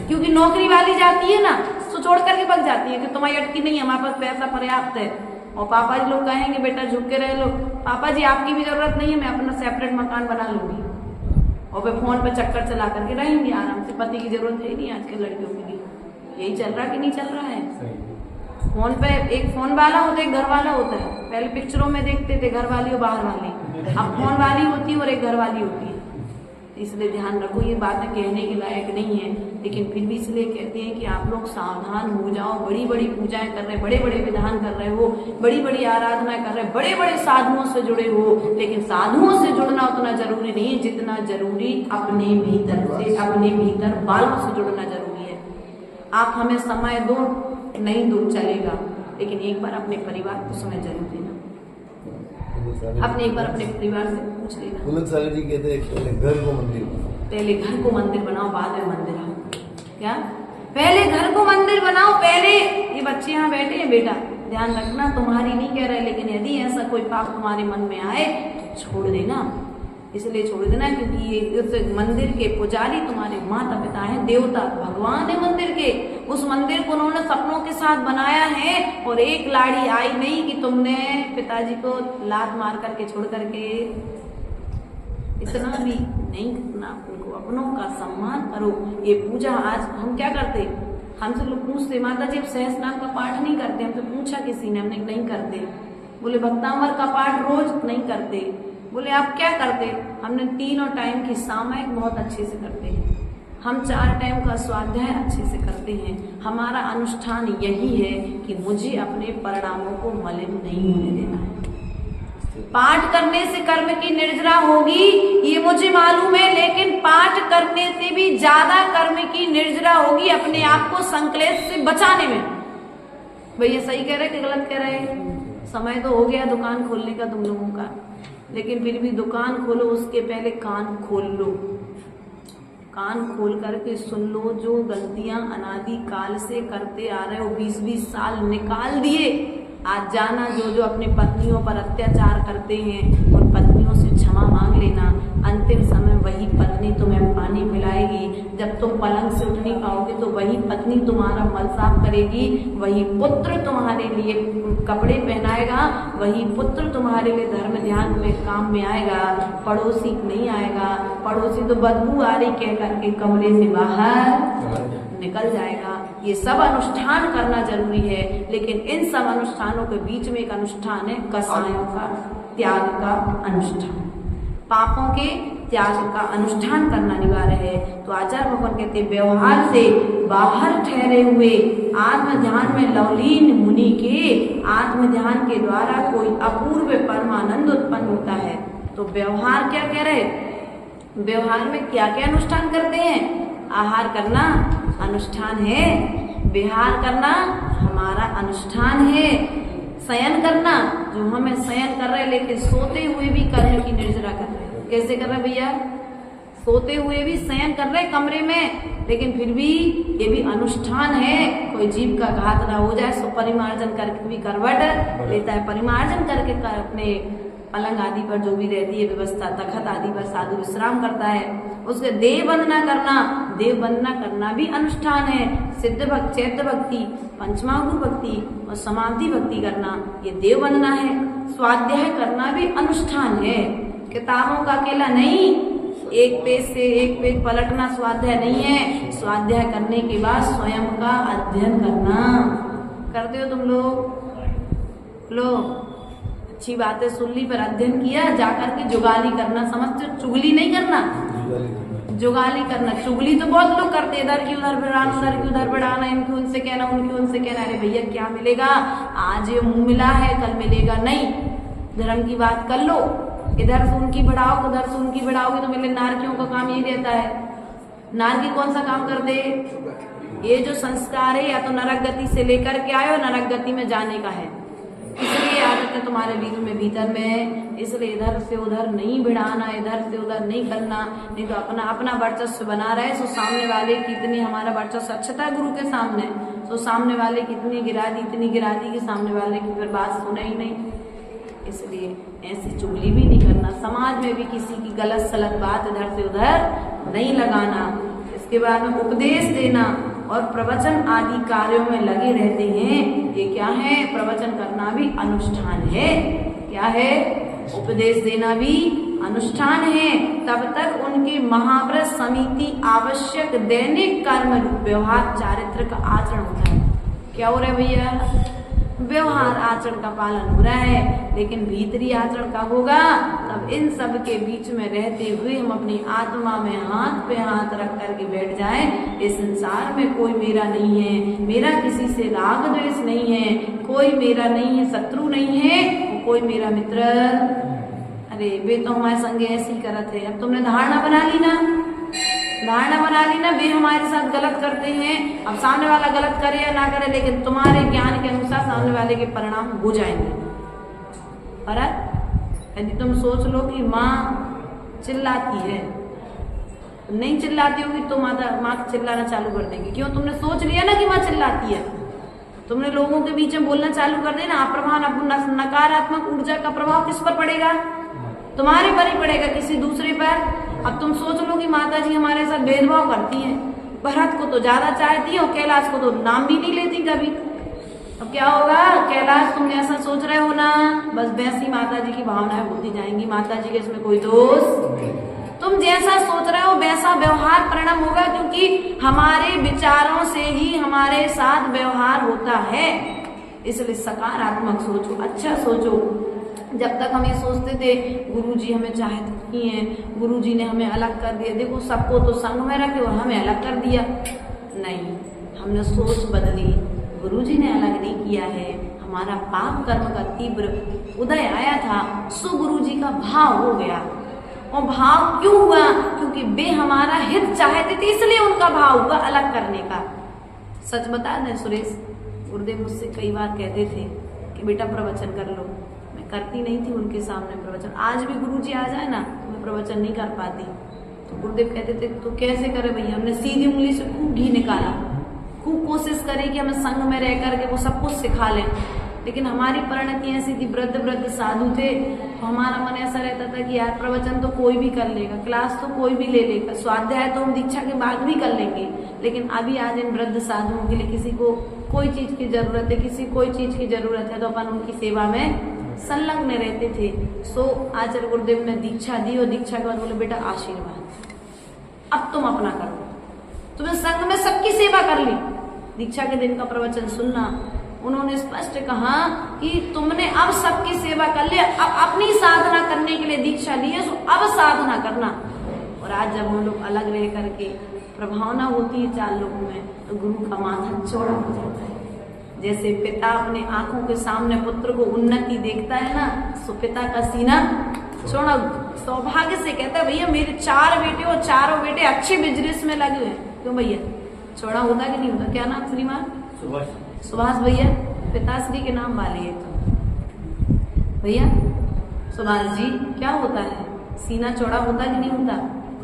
क्योंकि नौकरी वाली जाती है ना तो छोड़ करके भाग जाती है कि तुम्हारी अटकी नहीं है, हमारे पास पैसा पर्याप्त है। और पापा जी लोग कहेंगे बेटा झुक के रह लो, पापा जी आपकी भी जरूरत नहीं है, मैं अपना सेपरेट मकान बना लूंगी। और वे फोन पे चक्कर चला करके रहेंगे आराम से, पति की जरूरत है नहीं आज के लड़कियों के लिए। यही चल रहा कि नहीं चल रहा है? फोन पे एक फोन वाला होता है, एक घर वाला होता है। पहले पिक्चरों में देखते थे घर वाली और बाहर वाली, अब फोन वाली होती है और एक घर वाली होती है। इसलिए ध्यान रखो, ये बातें कहने के लायक नहीं है, लेकिन फिर भी इसलिए कहते हैं कि आप लोग सावधान हो जाओ। बड़ी बड़ी पूजाएं कर रहे, बड़े बड़े विधान कर रहे हो, बड़ी बड़ी आराधनाएं कर रहे, बड़े बड़े साधुओं से जुड़े हो, लेकिन साधुओं से जुड़ना उतना जरूरी नहीं है जितना जरूरी अपने भीतर से, अपने भीतर बालों से जुड़ना जरूरी है। आप हमें समय दो, नहीं दो चलेगा, लेकिन एक बार अपने परिवार को समय जरूर देना। अपने एक बार अपने परिवार से पूछ लेना। जी कहते हैं घर को मंदिर, पहले घर को मंदिर बनाओ, बाद में मंदिर आओ। क्या? पहले घर को मंदिर बनाओ। पहले ये बच्चे यहाँ बैठे हैं बेटा, ध्यान रखना, तुम्हारी नहीं कह रहे, लेकिन यदि ऐसा कोई पाप तुम्हारे मन में आए तो छोड़ देना। इसलिए छोड़ देना क्योंकि ये उस मंदिर के पुजारी तुम्हारे माता पिता हैं, देवता भगवान है मंदिर के। उस मंदिर को उन्होंने सपनों के साथ बनाया है, और एक लाड़ी आई नहीं कि तुमने पिताजी को लात मार करके छोड़ करके, इतना भी नहीं करना। उनको अपनों का सम्मान करो। ये पूजा आज हम क्या करते, हमसे लोग पूछते माता जी सहस्त्रनाम का पाठ नहीं करते, हमसे पूछा किसी ने, हमने नहीं करते। बोले भक्तामर का पाठ रोज नहीं करते। बोले आप क्या करते? हमने 3 टाइम की सामायिक बहुत अच्छे से करते हैं, हम 4 टाइम का स्वाध्याय अच्छे से करते हैं। हमारा अनुष्ठान यही है कि मुझे अपने परिणामों को मलिन नहीं होने देना है। पाठ करने से कर्म की निर्जरा होगी ये मुझे मालूम है, लेकिन पाठ करने से भी ज्यादा कर्म की निर्जरा होगी अपने आप को संकलेश से बचाने में। भैया सही कह रहे कि गलत कह रहे? समय तो हो गया दुकान खोलने का तुम लोगों का, लेकिन फिर भी दुकान खोलो उसके पहले कान खोल लो। कान खोल करके सुन लो, जो गलतियां अनादि काल से करते आ रहे हो, 20-20 साल निकाल दिए। आज जाना, जो जो अपनी पत्नियों पर अत्याचार करते हैं उन पत्नियों से क्षमा मांग लेना। अंतिम समय वही पत्नी तुम्हें पानी पिलाएगी। जब तुम पलंग से उठ नहीं पाओगे तो वही पत्नी तुम्हारा मल साफ करेगी, वही पुत्र तुम्हारे लिए कपड़े पहनाएगा, वही पुत्र तुम्हारे लिए धर्म ध्यान में काम में आएगा। पड़ोसी नहीं आएगा, पड़ोसी तो बदबू आ रही कह करके कमरे से बाहर निकल जाएगा। ये सब अनुष्ठान करना जरूरी है, लेकिन इन सब अनुष्ठानों के बीच में एक अनुष्ठान है कसायों का त्याग का अनुष्ठान। पापों के त्याग का अनुष्ठान करना अनिवार्य है। तो आचार्य भगवान कहते व्यवहार से बाहर ठहरे हुए आत्म ध्यान में लवलीन मुनि के आत्म ध्यान के द्वारा कोई अपूर्व परमानंद उत्पन्न होता है। तो व्यवहार क्या कह रहे? व्यवहार में क्या क्या अनुष्ठान करते हैं? आहार करना अनुष्ठान है, विहार करना हमारा अनुष्ठान है, शयन करना जो हमें शयन कर रहे लेकिन सोते हुए भी कर्म की निर्जरा कर रहे। कैसे कर रहे भैया? सोते हुए भी शयन कर रहे कमरे में, लेकिन फिर भी ये भी अनुष्ठान है। कोई जीव का घात ना हो जाए, सो परिमार्जन करके भी करवट लेता है। परिमार्जन करके अपने पलंग आदि पर जो भी रहती है व्यवस्था, तखत आदि पर साधु विश्राम करता है। उसके देव वंदना करना, देव वंदना करना भी अनुष्ठान है। सिद्ध भक्त, चैत्य भक्ति, पंचमागु भक्ति और समाधि भक्ति करना ये देव वंदना है। स्वाध्याय करना भी अनुष्ठान है। किताबों का अकेला नहीं, एक पेज से एक पेज पलटना स्वाध्याय नहीं है। स्वाध्याय करने के बाद स्वयं का अध्ययन करना। करते हो तुम लोग? लो अच्छी बातें सुन ली, पर अध्ययन किया? जाकर के जुगाली करना, समझते हो? चुगली नहीं करना, जुगाली करना। चुगली तो बहुत लोग करते, इधर की उधर बढ़ाना, उधर की उधर बढ़ाना, इनकी उनसे कहना, उनकी उनसे कहना। अरे भैया क्या मिलेगा? आज ये मुंह मिला है, कल मिलेगा नहीं। धर्म की बात कर लो, इधर से उनकी बढ़ाओ, उधर से उनकी बढ़ाओगे तो मेरे नारकियों का काम यही रहता है। नारकी कौन सा काम कर दे? ये जो संस्कार है या तो नरक गति से लेकर के आए और नरक गति में जाने का है, इसलिए आदत है तुम्हारे भीतर में है। इसलिए इधर से उधर नहीं भिड़ाना, इधर से उधर नहीं करना, नहीं तो अपना अपना वर्चस्व बना रहे। सो सामने वाले की इतनी हमारा वर्चस्व अच्छता है गुरु के सामने, तो सामने वाले की इतनी गिरा दी कि सामने वाले की फिर बात सुना ही नहीं। इसलिए ऐसी चुगली भी नहीं करना, समाज में भी किसी की गलत सलत बात इधर से उधर नहीं लगाना। इसके बाद में उपदेश देना और प्रवचन आदि कार्यों में लगे रहते हैं। ये क्या है? प्रवचन करना भी अनुष्ठान है। क्या है? उपदेश देना भी अनुष्ठान है। तब तक उनके महाव्रत समिति आवश्यक दैनिक कर्म व्यवहार चारित्र का आचरण होता है। क्या हो रहा है भैया? व्यवहार आचरण का पालन हो रहा है, लेकिन भीतरी आचरण कब होगा? तब इन सब के बीच में रहते हुए हम अपनी आत्मा में हाथ पे हाथ रख करके बैठ जाएं। इस संसार में कोई मेरा नहीं है, मेरा किसी से राग द्वेष नहीं है, कोई मेरा नहीं है, शत्रु नहीं है, कोई मेरा मित्र। अरे वे तो हमारे संग ऐसी करत है। अब तुमने धारणा बना ली ना, वे हमारे साथ गलत करते हैं। अब सामने वाला गलत करे या ना करे, लेकिन तुम्हारे ज्ञान के अनुसार सामने वाले के परिणाम हो जाएंगे। और यदि तुम सोच लो कि माँ चिल्लाती है, नहीं चिल्लाती होगी तो माँ चिल्लाना चालू कर देंगे। क्यों? तुमने सोच लिया ना कि माँ चिल्लाती है, तुमने लोगों के बीच में बोलना चालू कर देना। नकारात्मक ऊर्जा का प्रभाव किस पर पड़ेगा? तुम्हारे पर ही पड़ेगा, किसी दूसरे पर। अब तुम सोच लो कि माता जी हमारे साथ भेदभाव करती हैं, भरत को तो ज्यादा चाहती है और कैलाश को तो नाम भी नहीं लेती कभी। अब क्या होगा? कैलाश तुम जैसा सोच रहे हो ना, बस वैसी माता जी की भावनाएं होती जाएंगी। माता जी के इसमें कोई दोष, तुम जैसा सोच रहे हो वैसा व्यवहार परिणाम होगा, क्योंकि हमारे विचारों से ही हमारे साथ व्यवहार होता है। इसलिए सकारात्मक सोचो, अच्छा सोचो। जब तक हम ये सोचते थे गुरुजी हमें चाहते नहीं है, गुरुजी ने हमें अलग कर दिया, देखो सबको तो संग में रखे और हमें अलग कर दिया, नहीं, हमने सोच बदली। गुरुजी ने अलग नहीं किया है, हमारा पाप कर्म का तीव्र उदय आया था, सो गुरुजी का भाव हो गया। और भाव क्यों हुआ? क्योंकि वे हमारा हित चाहते थे, इसलिए उनका भाव हुआ अलग करने का। सच बता दें सुरेश, गुरुदेव मुझसे कई बार कहते थे कि बेटा प्रवचन कर लो, मैं करती नहीं थी उनके सामने प्रवचन। आज भी गुरुजी आ जाए ना तो मैं प्रवचन नहीं कर पाती, तो गुरुदेव कहते थे तो कैसे करे भैया। हमने सीधी उंगली से खूब घी निकाला, खूब कोशिश करी कि हमें संग में रह करके वो सब कुछ सिखा लें, लेकिन हमारी परिणति ऐसी थी, वृद्ध साधु थे, तो हमारा मन ऐसा रहता था कि यार प्रवचन तो कोई भी कर लेगा, क्लास तो कोई भी ले लेगा, स्वाध्याय तो हम दीक्षा के बाद भी कर लेंगे, लेकिन अभी आज इन वृद्ध साधुओं के लिए किसी को कोई चीज की जरूरत है, किसी कोई चीज की जरूरत है, तो अपन उनकी सेवा में संलग्न रहते थे। सो आचार्य गुरुदेव ने दीक्षा दी और दीक्षा के बाद बोले बेटा आशीर्वाद, अब तुम अपना करो। तुमने संघ में सबकी सेवा कर ली, दीक्षा के दिन का प्रवचन सुनना, उन्होंने स्पष्ट कहा कि तुमने अब सबकी सेवा कर ली, अब अपनी साधना करने के लिए दीक्षा ली है, तो अब साधना करना। और आज जब हम लोग अलग रह करके प्रभावना होती है चार लोगों में, तो गुरु का माथा चौड़ा हो जाता है। जैसे पिता अपने आंखों के सामने पुत्र को उन्नति देखता है ना, तो पिता का सीना चौड़ा, सौभाग्य से कहता है भैया मेरे 4 बेटे और चारों बेटे अच्छे बिजनेस में लगे हुए। क्यों भैया? चौड़ा होता कि नहीं होता? क्या नाम श्रीमान? सुभाष भैया, पिताश्री के नाम वाले है तो भैया सुभाष जी, क्या होता है? सीना चौड़ा होता कि नहीं होता?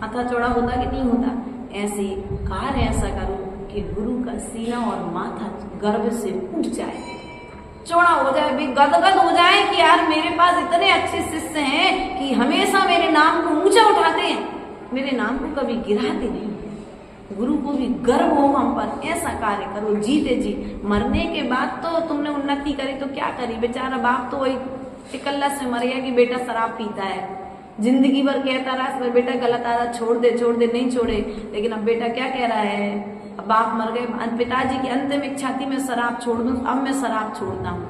माथा चौड़ा होता कि नहीं होता? ऐसे कार्य ऐसा करो कि गुरु का सीना और माथा गर्व से उठ जाए, चौड़ा हो जाए, भी गदगद हो जाए कि यार मेरे पास इतने अच्छे शिष्य हैं कि हमेशा मेरे नाम को ऊंचा उठाते हैं, मेरे नाम को कभी गिराते नहीं। गुरु को भी गर्व हो हम पर, ऐसा कार्य करो जीते जी। मरने के बाद तो तुमने उन्नति करी तो क्या करी? बेचारा बाप तो वही टिकल्ला से मर गया कि बेटा शराब पीता है, जिंदगी भर कहता रहा बेटा गलत आदत छोड़ दे, नहीं छोड़े, लेकिन अब बेटा क्या कह रहा है? अब बाप मर गए, पिताजी की अंतिम इच्छा थी मैं शराब छोड़ दूं, अब मैं शराब छोड़ता हूँ।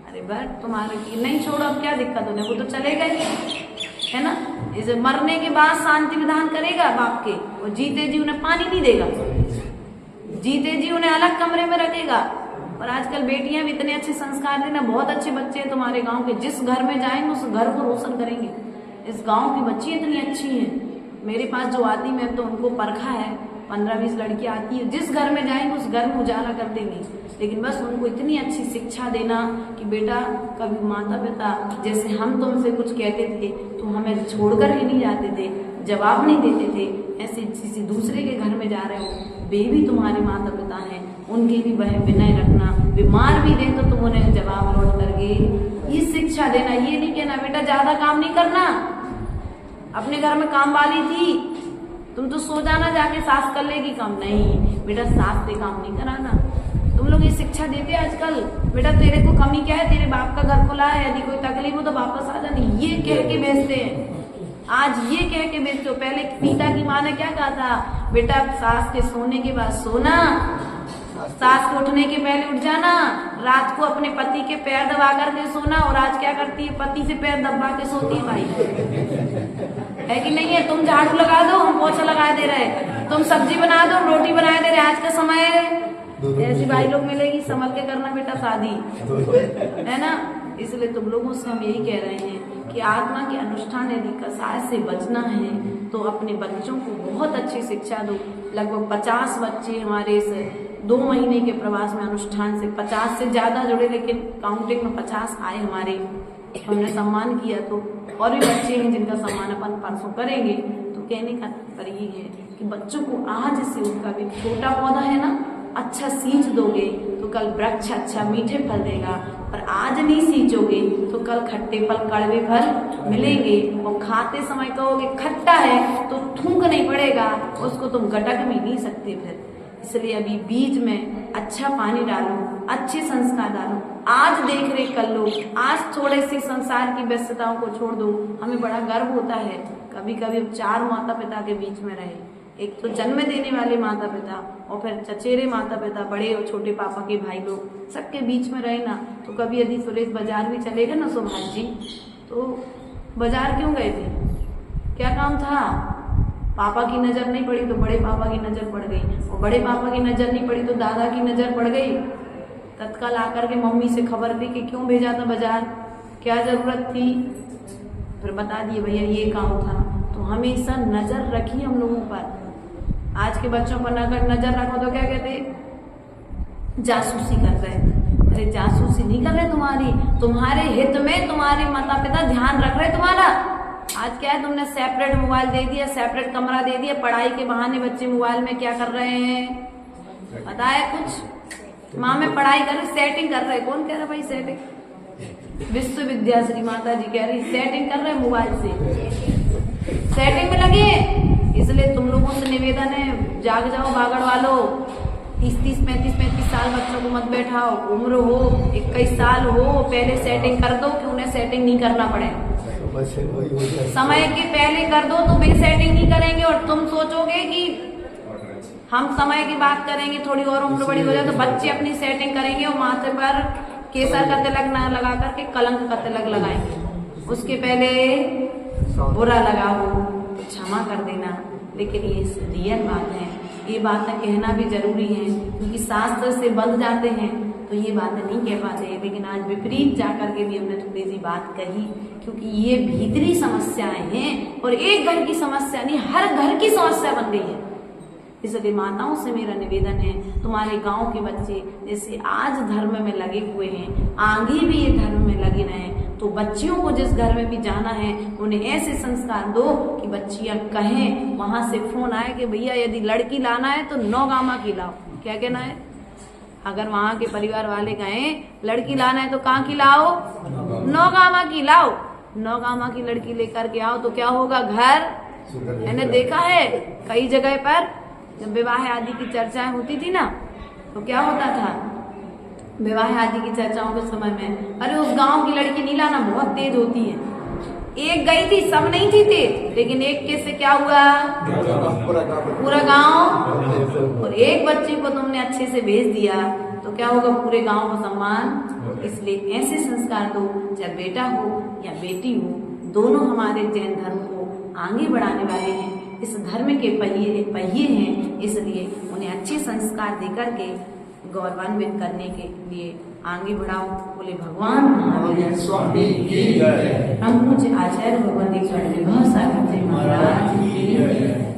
अरे बट तुम्हारे की नहीं छोड़ो, अब क्या दिक्कत होने, वो तो चलेगा ही, है ना। इसे मरने के बाद शांति विधान करेगा बाप के, और जीते जी उन्हें पानी नहीं देगा, जीते जी उन्हें अलग कमरे में रखेगा। और आजकल बेटियां भी इतने अच्छे संस्कार देना, बहुत अच्छे बच्चे हैं तुम्हारे गांव के, जिस घर में जाएंगे उस घर को रोशन करेंगे। इस गांव की बच्ची इतनी अच्छी हैं, मेरे पास जो आती, मैं तो उनको परखा है, 15-20 लड़कियां आती है, जिस घर में जाएंगे उस घर में उजाला कर देंगी। लेकिन बस उनको इतनी अच्छी शिक्षा देना कि बेटा कभी माता पिता जैसे हम तुमसे कुछ कहते थे तो हमें छोड़कर ही नहीं जाते थे, जवाब नहीं देते थे, ऐसे किसी दूसरे के घर में जा रहे हो, वे भी तुम्हारे माता पिता हैं, उनके भी वह विनय रखना, बीमार भी दें तो तुम उन्हें जवाब लौट करके ये शिक्षा देना। ये नहीं कहना बेटा ज्यादा काम नहीं करना, अपने घर में काम वाली थी, तुम तो सो जाना जाके, सास कर लेगी काम। नहीं बेटा, सास से काम नहीं कराना। तुम लोग ये शिक्षा देते आजकल, बेटा तेरे को कमी क्या है, तेरे बाप का घर खुला है, यदि कोई तकलीफ हो तो वापस आ जानी, ये कह के भेजते हैं। आज ये कह के भेजते हो। पहले पिता की माँ ने क्या कहा था, बेटा सास के सोने के बाद सोना, सास के उठने के पहले उठ जाना, रात को अपने पति के पैर दबा करके सोना। और आज क्या करती है, पति से पैर दबा के सोती है भाई, है कि नहीं है? तुम झाड़ू लगा दो, हम पोछा लगा दे रहे, तुम सब्जी बना दो, हम रोटी बना दे रहे। आज का समय है, ऐसी भाई लोग मिलेगी, संभल के करना बेटा शादी, है ना? इसलिए तुम लोगों से हम यही कह रहे हैं कि आत्मा के अनुष्ठान यदि कसाय से बचना है तो अपने बच्चों को बहुत अच्छी शिक्षा दो। लगभग 50 बच्चे हमारे इस 2 महीने के प्रवास में अनुष्ठान से 50 से ज्यादा जुड़े, लेकिन काउंटिंग में 50 आए हमारे, हमने सम्मान किया। तो और भी बच्चे हैं जिनका सम्मान अपन परसों करेंगे। तो कहने का तात्पर्य ये है कि बच्चों को आज से उनका भी छोटा पौधा है ना, अच्छा सींच दोगे तो कल वृक्ष अच्छा मीठे फल देगा, और आज नहीं सींचोगे तो कल खट्टे फल कड़वे फल मिलेंगे। और खाते समय कहोगे खट्टा है तो थूक नहीं पड़ेगा, उसको तुम गटक भी नहीं सकते फिर। इसलिए अभी बीज में अच्छा पानी डालो, अच्छे संस्कार डालो, आज देख रेख कर लो, आज थोड़े से संसार की व्यस्तताओं को छोड़ दो। हमें बड़ा गर्व होता है कभी कभी हम 4 माता पिता के बीच में रहे, एक तो जन्म देने वाले माता पिता, और फिर चचेरे माता पिता, बड़े और छोटे पापा के भाई लोग, सबके बीच में रहे ना। तो कभी यदि सुरेश बाजार भी चले गए ना सुभाष जी, तो बाजार क्यों गए थे, क्या काम था? पापा की नजर नहीं पड़ी तो बड़े पापा की नजर पड़ गई, और बड़े पापा की नजर नहीं पड़ी तो दादा की नजर पड़ गई। तत्काल आकर के मम्मी से खबर दी कि क्यों भेजा था बाजार, क्या जरूरत थी, फिर बता दिए भैया ये काम था। तो हमेशा नजर रखिए हम लोगों पर। आज के बच्चों पर अगर नजर रखो तो क्या कहते, जासूसी कर रहे। अरे जासूसी नहीं कर रहे, तुम्हारे हित में तुम्हारे माता पिता ध्यान रख रहे तुम्हारा। आज क्या है, तुमने सेपरेट मोबाइल दे दिया, सेपरेट कमरा दे दिया, पढ़ाई के बहाने बच्चे मोबाइल में क्या कर रहे हैं पता है कुछ? माँ में पढ़ाई कर रहे, सेटिंग कर रहे। कौन कह रहा भाई सेटिंग? विश्वविद्याश्री माता जी कह रही सेटिंग कर रहे मोबाइल से, सेटिंग में लगे। इसलिए तुम लोगों से निवेदन है, जाग जाओ बागड़ वालों, 30-30, 35-35 साल बच्चों को मत बैठाओ। उम्र हो 21 साल हो, पहले सेटिंग कर दो कि उन्हें सेटिंग नहीं करना पड़े। समय के पहले कर दो तो वे सेटिंग नहीं करेंगे, और तुम सोचोगे कि हम समय की बात करेंगे, थोड़ी और उम्र बड़ी हो जाए तो बच्चे अपनी सेटिंग करेंगे और माथे पर केसर का तिलक ना लगा करके कलंक का तिलक लगाएंगे। उसके पहले बुरा लगा हो तो क्षमा कर देना। लेकिन ये रियल बात है, ये बातें कहना भी जरूरी है, क्योंकि शास्त्र से बंध जाते हैं तो ये बातें नहीं कह पाते। लेकिन आज विपरीत जाकर के भी हमने थोड़ी सी बात कही, क्योंकि ये भीतरी समस्याएं हैं और एक घर की समस्या नहीं, हर घर की समस्या बन गई है। इसलिए माताओं से मेरा निवेदन है, तुम्हारे गांव के बच्चे जैसे आज धर्म में लगे हुए हैं, आगे भी ये धर्म में लगे रहें। तो बच्चियों को जिस घर में भी जाना है उन्हें ऐसे संस्कार दो कि बच्चियां कहें, वहां से फोन आए कि भैया यदि लड़की लाना है तो नौगामा की लाओ। क्या कहना है? अगर वहां के परिवार वाले कहें लड़की लाना है तो कहाँ की लाओ? नौगामा की लाओ। नौगामा की लड़की लेकर के आओ तो क्या होगा? घर। मैंने देखा है कई जगह पर जब विवाह आदि की चर्चाएं होती थी ना, तो क्या होता था, विवाह आदि की चर्चाओं के समय में, अरे उस गांव की लड़की नहीं लाना, बहुत तेज होती है। एक गई थी, सब नहीं थी तेज, लेकिन एक के से क्या हुआ? पूरा गांव। और एक बच्चे को तुमने अच्छे से भेज दिया तो क्या होगा? पूरे गांव का सम्मान। इसलिए ऐसे संस्कार दो, चाहे बेटा हो या बेटी हो, दोनों हमारे जैन धर्म को आगे बढ़ाने वाले हैं, इस धर्म के पहिए हैं। इसलिए उन्हें अच्छे संस्कार देकर के गौरवान्वित करने के लिए आगे बढ़ाओ, बोले भगवान महावीर स्वामी की जय। हम पूज्य आचार्य भगवती चरण विभा सागर जी महाराज की जय।